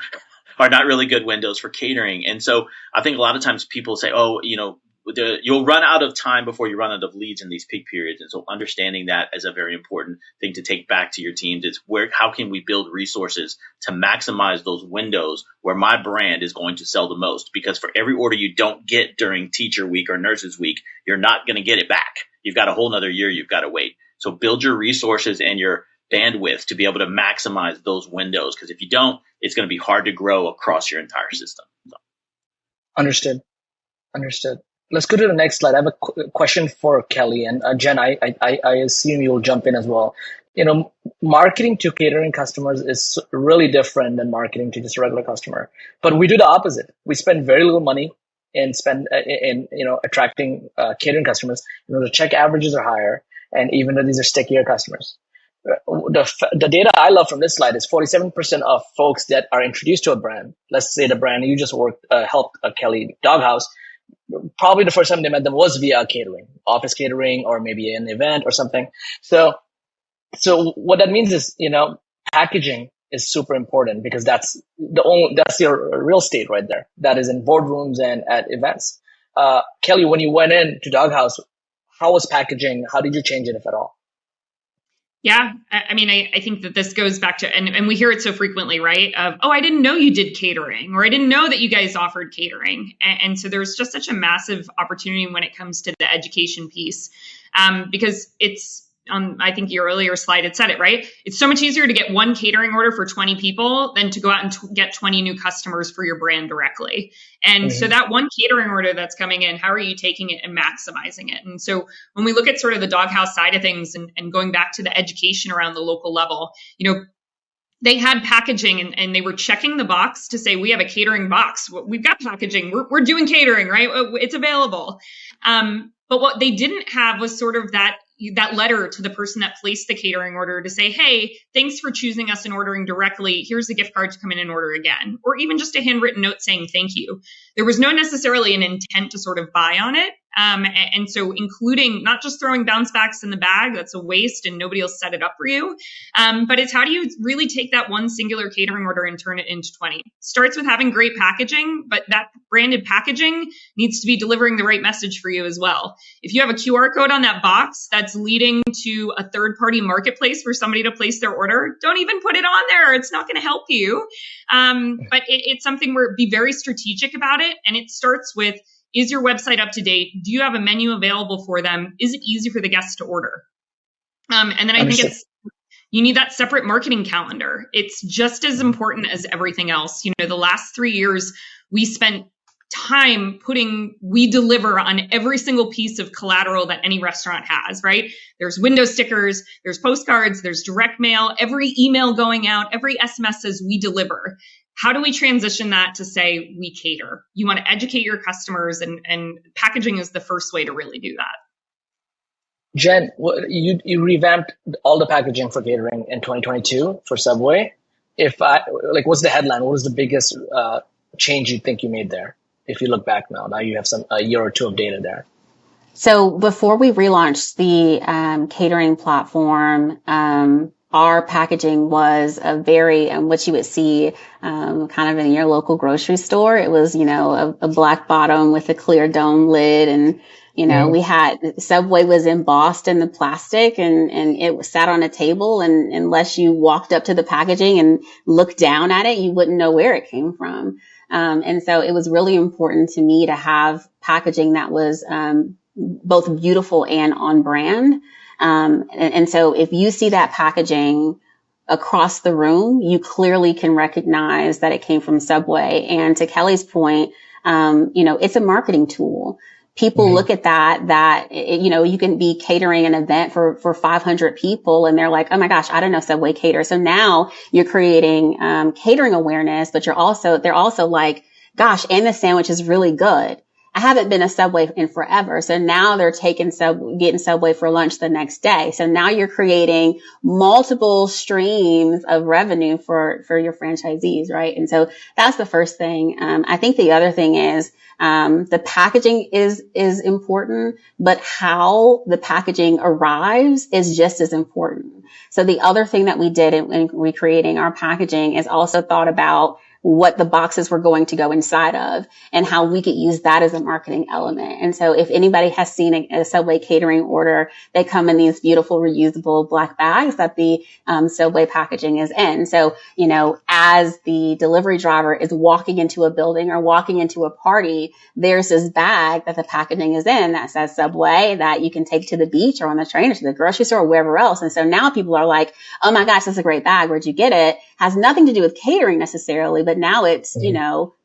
are not really good windows for catering. And so I think a lot of times people say, you'll run out of time before you run out of leads in these peak periods. And so understanding that is a very important thing to take back to your teams. Is how can we build resources to maximize those windows where my brand is going to sell the most? Because for every order you don't get during teacher week or nurses week, you're not going to get it back. You've got a whole nother year you've got to wait. So build your resources and your bandwidth to be able to maximize those windows. Because if you don't, it's going to be hard to grow across your entire system. So. Understood. Let's go to the next slide. I have a question for Kelly, and Jen, I assume you'll jump in as well. Marketing to catering customers is really different than marketing to just a regular customer. But we do the opposite. We spend very little money in attracting catering customers. The check averages are higher, and even though these are stickier customers. The data I love from this slide is 47% of folks that are introduced to a brand. Let's say the brand you just helped Kelly Doghouse. Probably the first time they met them was via catering, office catering, or maybe an event or something. So what that means is, packaging is super important, because that's your real estate right there. That is in boardrooms and at events. Kelly, when you went in to Doghouse, how was packaging? How did you change it, if at all? Yeah, I mean, I think that this goes back to, and we hear it so frequently, right? Of, I didn't know you did catering, or I didn't know that you guys offered catering. And so there's just such a massive opportunity when it comes to the education piece, because it's, I think your earlier slide had said it, right? It's so much easier to get one catering order for 20 people than to go out and get 20 new customers for your brand directly. And so that one catering order that's coming in, how are you taking it and maximizing it? And so when we look at sort of the Doghouse side of things and going back to the education around the local level, they had packaging and they were checking the box to say, we have a catering box. We've got packaging. We're doing catering, right? It's available. But what they didn't have was sort of that letter to the person that placed the catering order to say, hey, thanks for choosing us and ordering directly. Here's the gift card to come in and order again. Or even just a handwritten note saying thank you. There was no necessarily an intent to sort of buy on it. And so including not just throwing bounce backs in the bag, that's a waste and nobody will set it up for you. But it's how do you really take that one singular catering order and turn it into 20? Starts with having great packaging, but that branded packaging needs to be delivering the right message for you as well. If you have a QR code on that box that's leading to a third-party marketplace for somebody to place their order, don't even put it on there. It's not going to help you. But it's something where be very strategic about it. And it starts with, is your website up to date? Do you have a menu available for them? Is it easy for the guests to order? And then I think you need that separate marketing calendar. It's just as important as everything else. The last 3 years, we spent time we deliver on every single piece of collateral that any restaurant has, right? There's window stickers, there's postcards, there's direct mail, every email going out, every SMS says we deliver. How do we transition that to say we cater? You want to educate your customers, and packaging is the first way to really do that. Jen, you revamped all the packaging for catering in 2022 for Subway. What's the headline? What was the biggest change you think you made there? If you look back now you have a year or two of data there. So before we relaunched the catering platform, our packaging was a very, what you would see kind of in your local grocery store. It was, a black bottom with a clear dome lid. And, we had Subway was embossed in the plastic and it sat on a table. And unless you walked up to the packaging and looked down at it, you wouldn't know where it came from. And so it was really important to me to have packaging that was both beautiful and on brand. And so if you see that packaging across the room, you clearly can recognize that it came from Subway. And to Kelly's point, it's a marketing tool. People look at that, you can be catering an event for 500 people and they're like, oh my gosh, I don't know Subway cater. So now you're creating, catering awareness, but they're also like, gosh, and the sandwich is really good. I haven't been a Subway in forever. So now they're getting Subway for lunch the next day. So now you're creating multiple streams of revenue for your franchisees, right? And so that's the first thing. I think the other thing is, the packaging is important, but how the packaging arrives is just as important. So the other thing that we did in recreating our packaging is also thought about what the boxes were going to go inside of and how we could use that as a marketing element. And so if anybody has seen a Subway catering order, they come in these beautiful reusable black bags that the Subway packaging is in. So, as the delivery driver is walking into a building or walking into a party, there's this bag that the packaging is in that says Subway that you can take to the beach or on the train or to the grocery store or wherever else. And so now people are like, oh my gosh, that's a great bag. Where'd you get it? Has nothing to do with catering necessarily, but now it's,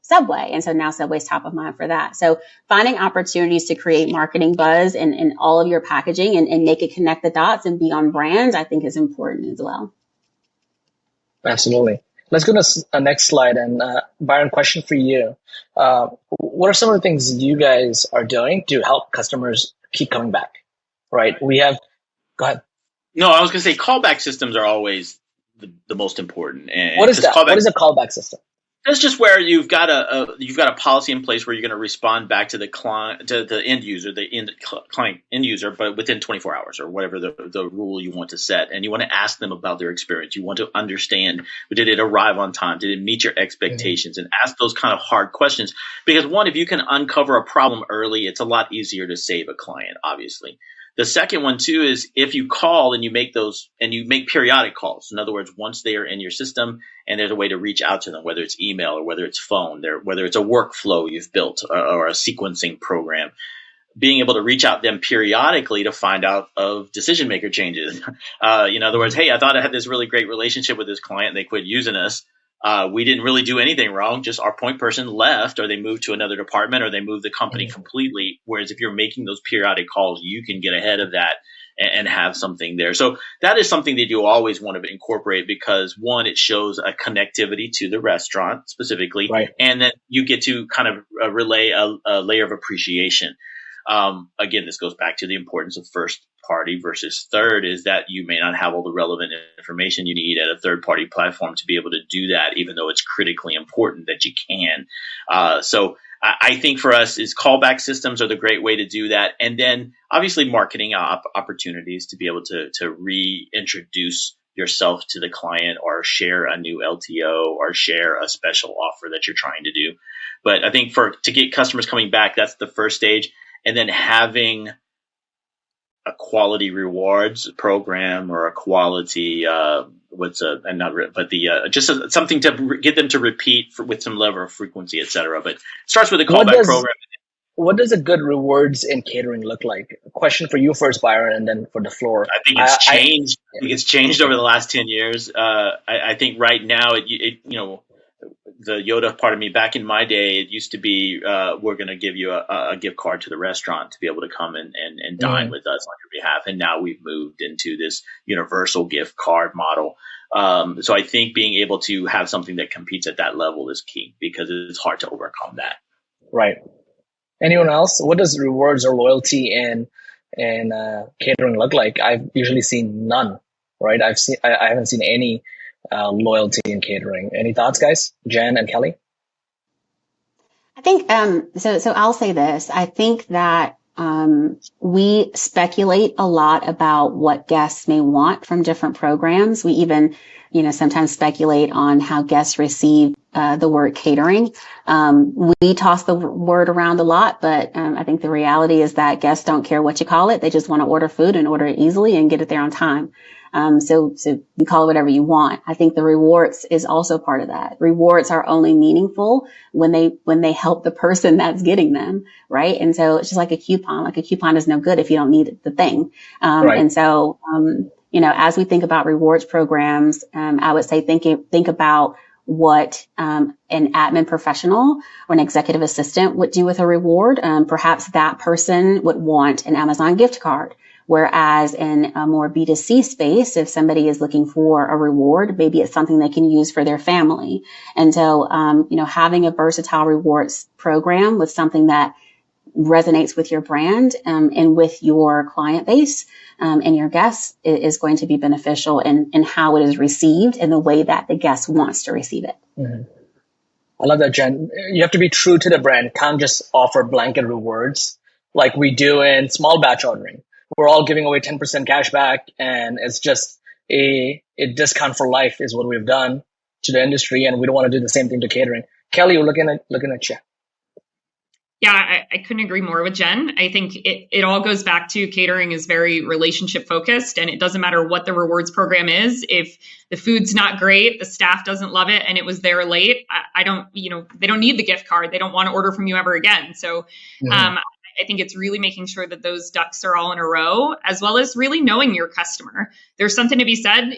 Subway. And so now Subway's top of mind for that. So finding opportunities to create marketing buzz in all of your packaging and make it connect the dots and be on brand, I think is important as well. Absolutely. Let's go to the next slide. And Byron, question for you. What are some of the things you guys are doing to help customers keep coming back? Right. Go ahead. No, I was going to say callback systems are always the most important. And what is that? What is a callback system? That's just where you've got a policy in place where you're going to respond back to the client, to the end user, client end user, but within 24 hours or whatever the rule you want to set. And you want to ask them about their experience. You want to understand, did it arrive on time? Did it meet your expectations? And ask those kind of hard questions. Because one, if you can uncover a problem early, it's a lot easier to save a client, obviously. The second one too is if you call and you make periodic calls. In other words, once they are in your system and there's a way to reach out to them, whether it's email or whether it's phone, whether it's a workflow you've built or a sequencing program, being able to reach out to them periodically to find out of decision maker changes. In other words, hey, I thought I had this really great relationship with this client and they quit using us. We didn't really do anything wrong. Just our point person left, or they moved to another department, or they moved the company completely. Whereas if you're making those periodic calls, you can get ahead of that and have something there. So that is something that you always want to incorporate because one, it shows a connectivity to the restaurant specifically, right. And then you get to kind of relay a layer of appreciation. Again, this goes back to the importance of first party versus third is that you may not have all the relevant information you need at a third party platform to be able to do that, even though it's critically important that you can. So I think for us is callback systems are the great way to do that. And then obviously marketing opportunities to be able to reintroduce yourself to the client or share a new LTO or share a special offer that you're trying to do. But I think to get customers coming back, that's the first stage. And then having a quality rewards program or a quality something to get them to repeat with some level of frequency, et cetera. But it starts with a callback program. What does a good rewards in catering look like? A question for you first, Byron, and then for the floor. I think it's changed. I think it's changed over the last 10 years. I think right now the Yoda part of me back in my day, it used to be, we're going to give you a gift card to the restaurant to be able to come and dine with us on your behalf. And now we've moved into this universal gift card model. So I think being able to have something that competes at that level is key because it's hard to overcome that. Right. Anyone else? What does rewards or loyalty in catering look like? I've usually seen none, right? I haven't seen any loyalty in catering. Any thoughts, guys? Jen and Kelly? I think, so I'll say this. I think that we speculate a lot about what guests may want from different programs. We even, sometimes speculate on how guests receive the word catering. We toss the word around a lot, but I think the reality is that guests don't care what you call it. They just want to order food and order it easily and get it there on time. So you call it whatever you want. I think the rewards is also part of that. Rewards are only meaningful when they help the person that's getting them, right? And so it's just like a coupon. Like a coupon is no good if you don't need the thing. Right. And so, as we think about rewards programs, I would say think about what an admin professional or an executive assistant would do with a reward. Perhaps that person would want an Amazon gift card. Whereas in a more B2C space, if somebody is looking for a reward, maybe it's something they can use for their family. And so, having a versatile rewards program with something that resonates with your brand and with your client base and your guests is going to be beneficial in how it is received and the way that the guest wants to receive it. Mm-hmm. I love that, Jen. You have to be true to the brand. Can't just offer blanket rewards like we do in small batch ordering. We're all giving away 10% cash back, and it's just a discount for life is what we've done to the industry, and we don't want to do the same thing to catering. Kelly, we're looking at you. Yeah, I couldn't agree more with Jen. I think it all goes back to catering is very relationship focused, and it doesn't matter what the rewards program is. If the food's not great, the staff doesn't love it, and it was there late, I don't, they don't need the gift card. They don't want to order from you ever again. So I think it's really making sure that those ducks are all in a row, as well as really knowing your customer. There's something to be said,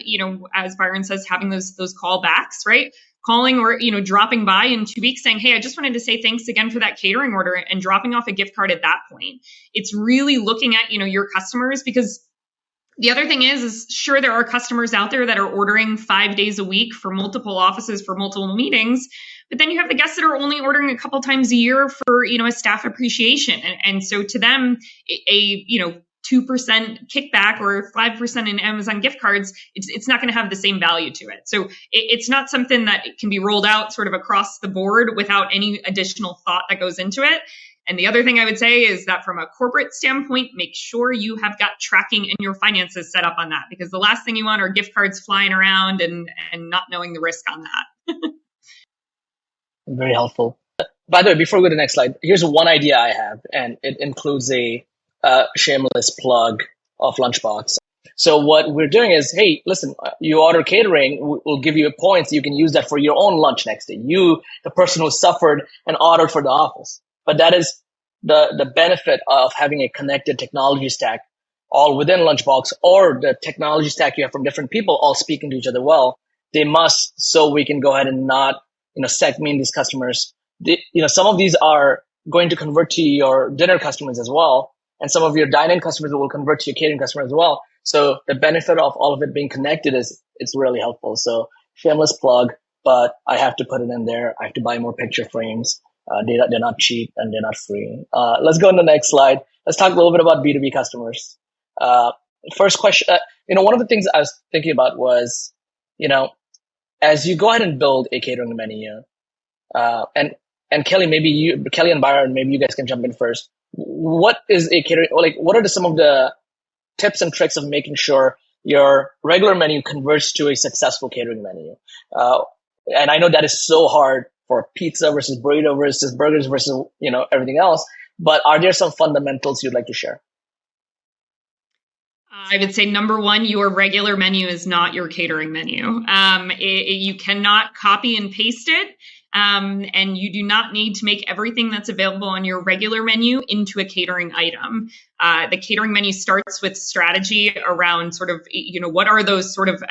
as Byron says, having those callbacks, right? Calling or, dropping by in 2 weeks saying, hey, I just wanted to say thanks again for that catering order, and dropping off a gift card at that point. It's really looking at, your customers, because the other thing is sure, there are customers out there that are ordering 5 days a week for multiple offices, for multiple meetings, but then you have the guests that are only ordering a couple times a year for, a staff appreciation. And so to them, a 2% kickback or 5% in Amazon gift cards, it's not going to have the same value to it. So it's not something that can be rolled out sort of across the board without any additional thought that goes into it. And the other thing I would say is that from a corporate standpoint, make sure you have got tracking and your finances set up on that, because the last thing you want are gift cards flying around and not knowing the risk on that. Very helpful. By the way, before we go to the next slide, here's one idea I have, and it includes a shameless plug of Lunchbox. So what we're doing is, hey, listen, you order catering, we'll give you points. You can use that for your own lunch next day. You, the person who suffered and ordered for the office. But that is the benefit of having a connected technology stack all within Lunchbox, or the technology stack you have from different people all speaking to each other well. They must, so we can go ahead and not, segment these customers. Some of these are going to convert to your dinner customers as well. And some of your dine-in customers will convert to your catering customers as well. So the benefit of all of it being connected it's really helpful. So shameless plug, but I have to put it in there. I have to buy more picture frames. They're not cheap and they're not free. Let's go on the next slide. Let's talk a little bit about B2B customers. First question, one of the things I was thinking about was, as you go ahead and build a catering menu, and Kelly and Byron, maybe you guys can jump in first. What is a catering, what are some of the tips and tricks of making sure your regular menu converts to a successful catering menu? And I know that is so hard for pizza versus burrito versus burgers versus, everything else, but are there some fundamentals you'd like to share? I would say number one, your regular menu is not your catering menu. You cannot copy and paste it. And you do not need to make everything that's available on your regular menu into a catering item. The catering menu starts with strategy around sort of, what are those sort of,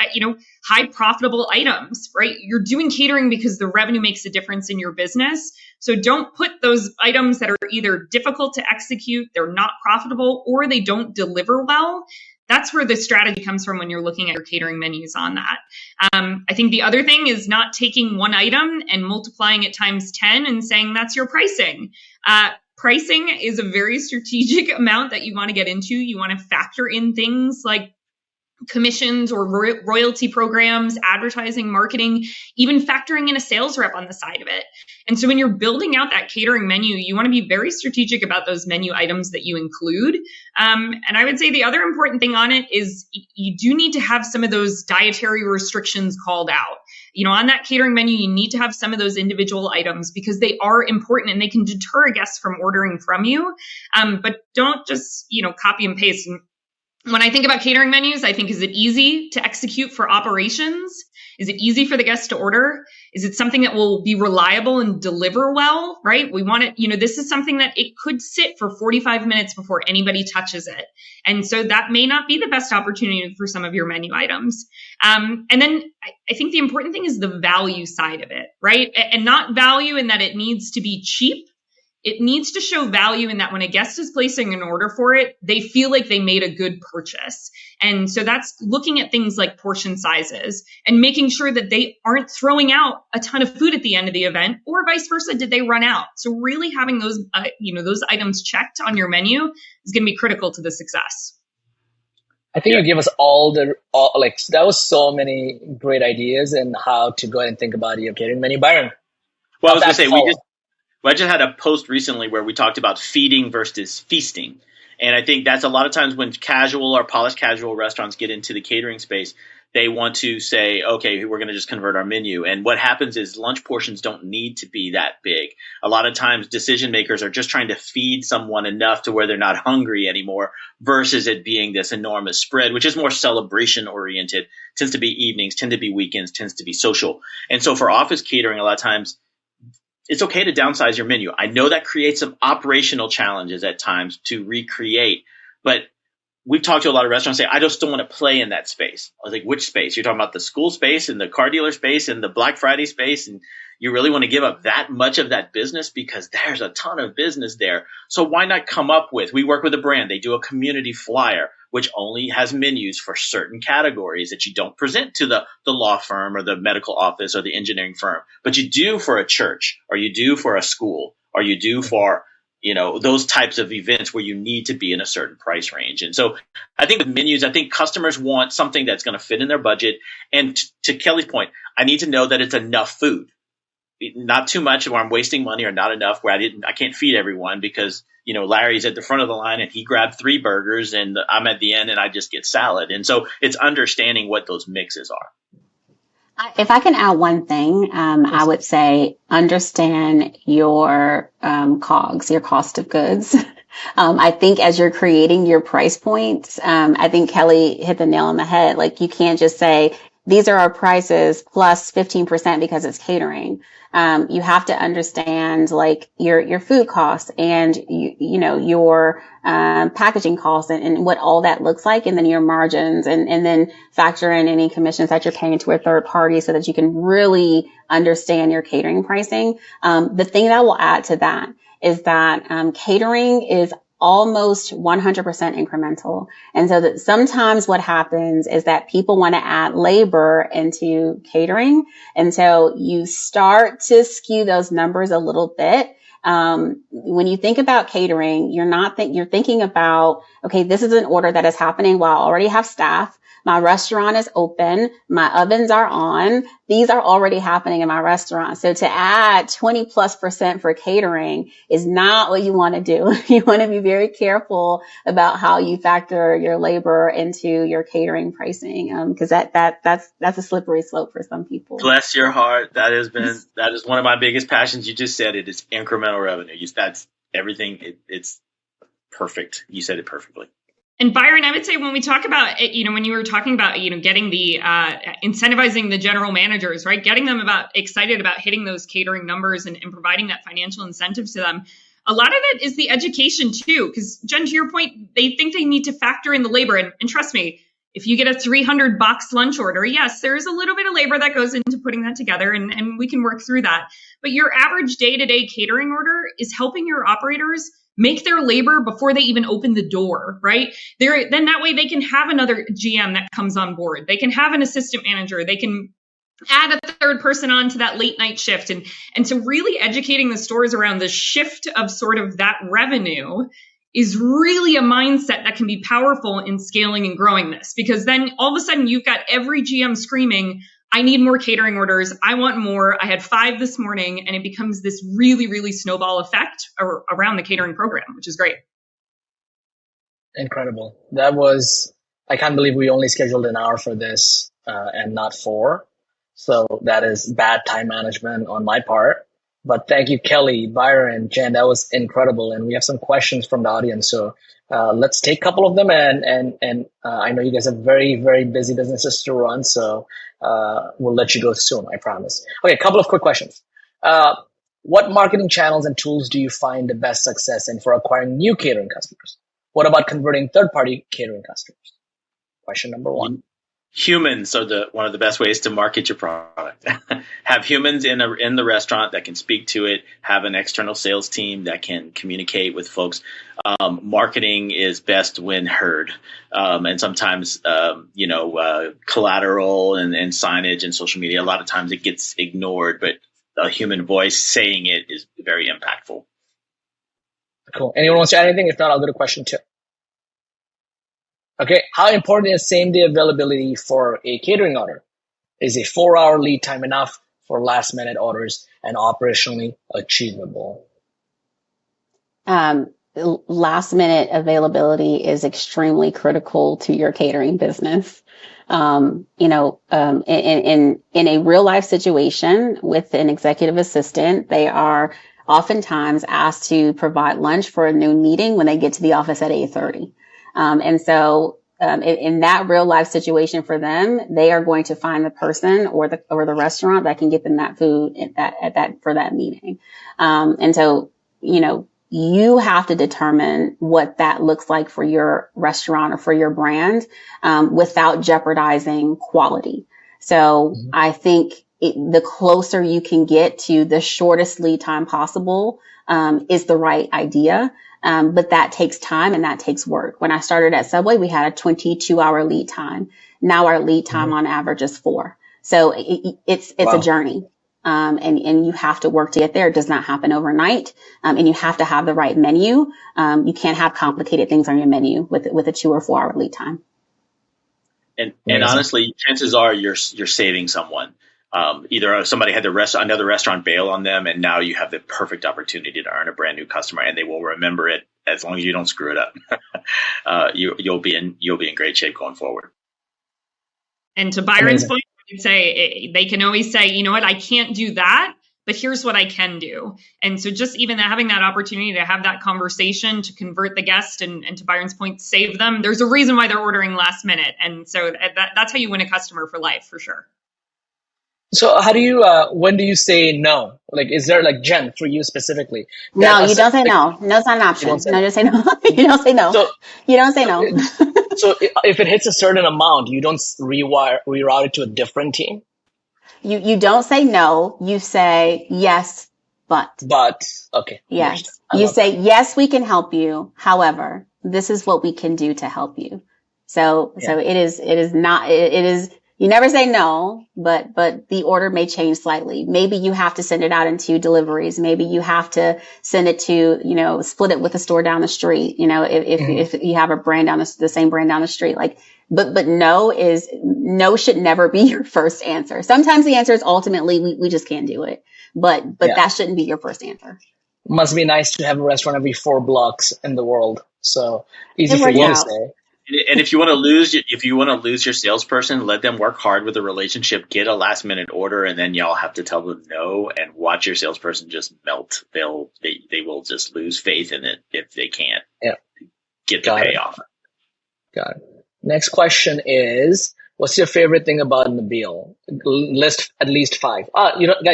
high profitable items, right? You're doing catering because the revenue makes a difference in your business. So don't put those items that are either difficult to execute, they're not profitable, or they don't deliver well. That's where the strategy comes from when you're looking at your catering menus on that. I think the other thing is not taking one item and multiplying it times 10 and saying that's your pricing. Pricing is a very strategic amount that you want to get into. You want to factor in things like commissions or royalty programs, advertising, marketing, even factoring in a sales rep on the side of it. And so when you're building out that catering menu, you want to be very strategic about those menu items that you include. And I would say the other important thing on it is you do need to have some of those dietary restrictions called out. On that catering menu, you need to have some of those individual items because they are important and they can deter guests from ordering from you. But don't just, copy and paste. When I think about catering menus, I think, is it easy to execute for operations? Is it easy for the guests to order? Is it something that will be reliable and deliver well, right? We want it, this is something that it could sit for 45 minutes before anybody touches it. And so that may not be the best opportunity for some of your menu items. And then I think the important thing is the value side of it, right? And not value in that it needs to be cheap. It needs to show value in that when a guest is placing an order for it, they feel like they made a good purchase. And so that's looking at things like portion sizes and making sure that they aren't throwing out a ton of food at the end of the event, or vice versa, did they run out? So really having those, those items checked on your menu is going to be critical to the success. I think you gave us that was so many great ideas and how to go ahead and think about your catering menu. Byron. Well, I was going to say, I just had a post recently where we talked about feeding versus feasting. And I think that's a lot of times when casual or polished casual restaurants get into the catering space, They want to say, okay, we're going to just convert our menu. And what happens is lunch portions don't need to be that big. A lot of times decision makers are just trying to feed someone enough to where they're not hungry anymore versus it being this enormous spread, which is more celebration oriented, tends to be evenings, tend to be weekends, tends to be social. And so for office catering, a lot of times it's okay to downsize your menu. I know that creates some operational challenges at times to recreate, but we've talked to a lot of restaurants say, I just don't want to play in that space. I was like, which space? You're talking about the school space and the car dealer space and the Black Friday space. And you really want to give up that much of that business because there's a ton of business there. So why not come up with, we work with a brand. They do a community flyer, which only has menus for certain categories that you don't present to the law firm or the medical office or the engineering firm, but you do for a church or you do for a school or you do for those types of events where you need to be in a certain price range. And so I think with menus, I think customers want something that's going to fit in their budget. And to Kelly's point, I need to know that it's enough food, not too much where I'm wasting money or not enough where I can't feed everyone because, Larry's at the front of the line and he grabbed 3 burgers and I'm at the end and I just get salad. And so it's understanding what those mixes are. If I can add one thing, I would say understand your COGS, your cost of goods. I think as you're creating your price points, I think Kelly hit the nail on the head. Like you can't just say, these are our prices plus 15% because it's catering. You have to understand like your food costs and your packaging costs and what all that looks like, and then your margins, and then factor in any commissions that you're paying to a third party so that you can really understand your catering pricing. The thing that I will add to that is that catering is almost 100% incremental. And so that sometimes what happens is that people want to add labor into catering. And so you start to skew those numbers a little bit. When you think about catering, you're thinking about, okay, this is an order that is happening while I already have staff. My restaurant is open. My ovens are on. These are already happening in my restaurant. So to add 20+% for catering is not what you want to do. You want to be very careful about how you factor your labor into your catering pricing. Cause that's a slippery slope for some people. Bless your heart. That is one of my biggest passions. You just said it is incremental revenue. That's everything. It's perfect. You said it perfectly. And Byron, I would say when we talk about it, when you were talking about, getting the incentivizing the general managers, right? Getting them excited about hitting those catering numbers and providing that financial incentive to them. A lot of it is the education too, because Jen, to your point, they think they need to factor in the labor. And trust me, if you get a 300 box lunch order, yes, there's a little bit of labor that goes into putting that together, and we can work through that. But your average day-to-day catering order is helping your operators make their labor before they even open the door, right? Then that way they can have another GM that comes on board. They can have an assistant manager. They can add a third person on to that late night shift. And so really educating the stores around the shift of sort of that revenue is really a mindset that can be powerful in scaling and growing this, because then all of a sudden you've got every GM screaming, I need more catering orders. I want more. I had 5 this morning, and it becomes this really, really snowball effect around the catering program, which is great. Incredible. I can't believe we only scheduled an hour for this and not 4. So that is bad time management on my part. But thank you, Kelly, Byron, Jen. That was incredible. And we have some questions from the audience. So let's take a couple of them. And I know you guys have very, very busy businesses to run. So we'll let you go soon, I promise. Okay, a couple of quick questions. What marketing channels and tools do you find the best success in for acquiring new catering customers? What about converting third-party catering customers? Question number 1. Humans are one of the best ways to market your product. Have humans in the restaurant that can speak to it. Have an external sales team that can communicate with folks. Marketing is best when heard, and sometimes collateral and signage and social media. A lot of times it gets ignored, but a human voice saying it is very impactful. Cool. Anyone wants to add anything? If not, I'll go to question 2. Okay, how important is same-day availability for a catering order? Is a 4-hour lead time enough for last-minute orders and operationally achievable? last minute availability is extremely critical to your catering business. In a real life situation with an executive assistant, they are oftentimes asked to provide lunch for a noon meeting when they get to the office at 8:30. In that real life situation for them, they are going to find the person or the restaurant that can get them that food for that meeting. You have to determine what that looks like for your restaurant or for your brand, without jeopardizing quality. So I think the closer you can get to the shortest lead time possible, is the right idea. But that takes time and that takes work. When I started at Subway, we had a 22-hour lead time. Now our lead time on average is 4. So it's a journey. And you have to work to get there. It does not happen overnight. And you have to have the right menu. You can't have complicated things on your menu with a 2 or 4 hour lead time. And honestly, chances are you're saving someone. Either somebody had another restaurant bail on them, and now you have the perfect opportunity to earn a brand new customer, and they will remember it as long as you don't screw it up. You'll be in great shape going forward. And to Byron's point, I'd say they can always say, you know what, I can't do that, but here's what I can do. And so just even having that opportunity to have that conversation to convert the guest and to Byron's point, save them. There's a reason why they're ordering last minute. And so that's how you win a customer for life, for sure. So how do you, when do you say no? Like, is there Jen, for you specifically? No, you don't say no. No, it's not an option. No, just say no. You don't say no. You don't say no. So if it hits a certain amount, you don't reroute it to a different team? You don't say no. You say yes, but. But, okay. Yes. You say, yes, we can help you. However, this is what we can do to help you. So it is, you never say no, but the order may change slightly. Maybe you have to send it out in 2 deliveries. Maybe you have to send it to, split it with a store down the street. If you have a brand the same brand down the street, but no should never be your first answer. Sometimes the answer is ultimately we just can't do it, but that shouldn't be your first answer. Must be nice to have a restaurant every 4 blocks in the world. So easy for you to say. And if you want to lose your salesperson, let them work hard with the relationship, get a last minute order, and then y'all have to tell them no and watch your salesperson just melt. They will just lose faith in it if they can't get the payoff. Got it. Next question is, what's your favorite thing about Nabeel? List at least 5. Guys, you don't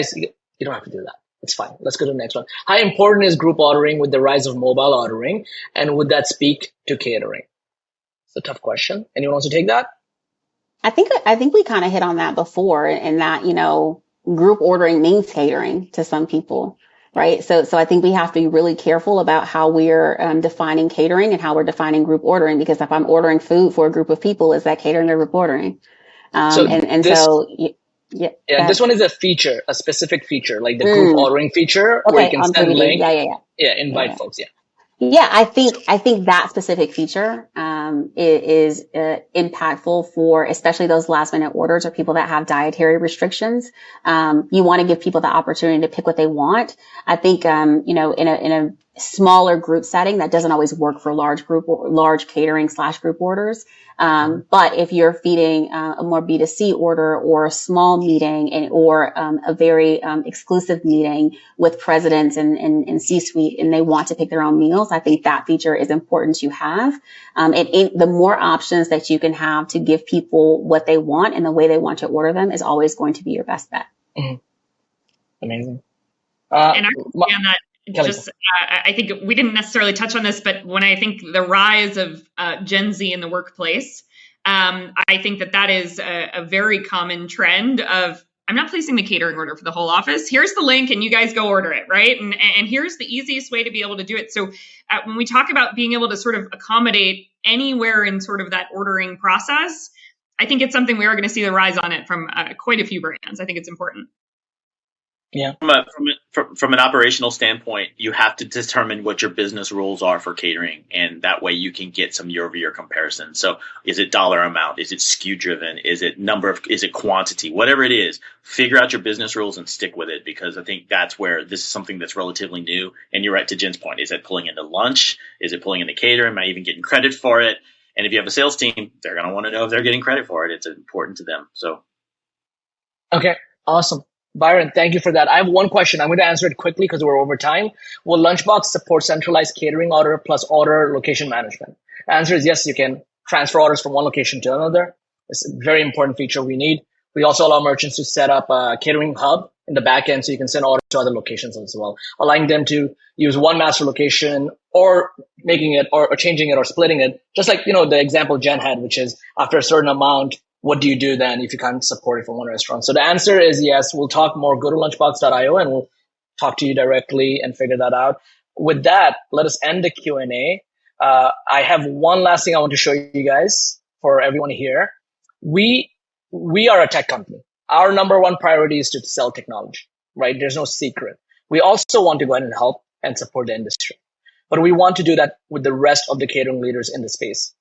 have to do that. It's fine. Let's go to the next one. How important is group ordering with the rise of mobile ordering, and would that speak to catering? A tough question. Anyone wants to take that? I think we kind of hit on that before, in that, group ordering means catering to some people, right? So I think we have to be really careful about how we're defining catering and how we're defining group ordering, because if I'm ordering food for a group of people, is that catering or group ordering? This one is a specific feature, like the group ordering feature, where you can send a link. Invite folks. Yeah, I think that specific feature is impactful for especially those last minute orders or people that have dietary restrictions. You want to give people the opportunity to pick what they want. I think in a smaller group setting, that doesn't always work for large catering / group orders. But if you're feeding a more B2C order or a small meeting or a very exclusive meeting with presidents and C-suite, and they want to pick their own meals, I think that feature is important to have. And the more options that you can have to give people what they want and the way they want to order them is always going to be your best bet. Mm-hmm. Amazing. And I understand that. I think we didn't necessarily touch on this, but when I think the rise of Gen Z in the workplace, I think that is a very common trend of, I'm not placing the catering order for the whole office. Here's the link and you guys go order it, right? And here's the easiest way to be able to do it. So when we talk about being able to sort of accommodate anywhere in sort of that ordering process, I think it's something we are going to see the rise on it from quite a few brands. I think it's important. Yeah. From an operational standpoint, you have to determine what your business rules are for catering, and that way you can get some year-over-year comparisons. So, is it dollar amount? Is it SKU driven? Is it is it quantity? Whatever it is, figure out your business rules and stick with it, because I think that's where this is something that's relatively new. And you're right to Jen's point: is it pulling into lunch? Is it pulling into catering? Am I even getting credit for it? And if you have a sales team, they're going to want to know if they're getting credit for it. It's important to them. So, Okay. Awesome. Byron, thank you for that. I have one question. I'm going to answer it quickly because we're over time. Will Lunchbox support centralized catering order plus order location management? The answer is yes, you can transfer orders from one location to another. It's a very important feature we need. We also allow merchants to set up a catering hub in the back end so you can send orders to other locations as well, allowing them to use one master location or making it or changing it or splitting it. Just like, the example Jen had, which is after a certain amount, what do you do then if you can't support it from one restaurant? So the answer is yes. We'll talk more. Go to lunchbox.io and we'll talk to you directly and figure that out. With that, let us end the Q&A. I have one last thing I want to show you guys for everyone here. We are a tech company. Our number one priority is to sell technology, right? There's no secret. We also want to go ahead and help and support the industry. But we want to do that with the rest of the catering leaders in the space,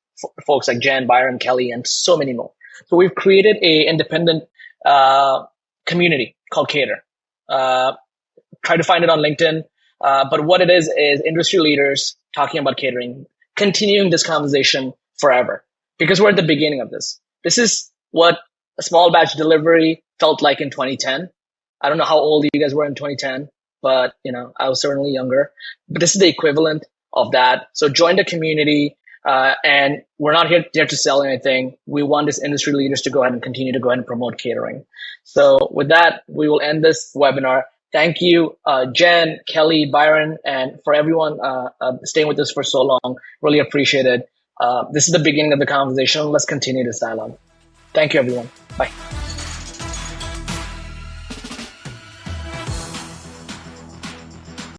folks like Jen, Byron, Kelly, and so many more. So we've created a independent community called Cater. Try to find it on LinkedIn. But what it is industry leaders talking about catering, continuing this conversation forever, because we're at the beginning of this. This is what a small batch delivery felt like in 2010. I don't know how old you guys were in 2010, but I was certainly younger. But this is the equivalent of that. So join the community. And we're not here to sell anything. We want these industry leaders to go ahead and continue to go ahead and promote catering. So with that, we will end this webinar. Thank you, Jen, Kelly, Byron, and for everyone staying with us for so long. Really appreciate it. This is the beginning of the conversation. Let's continue this dialogue. Thank you, everyone. Bye.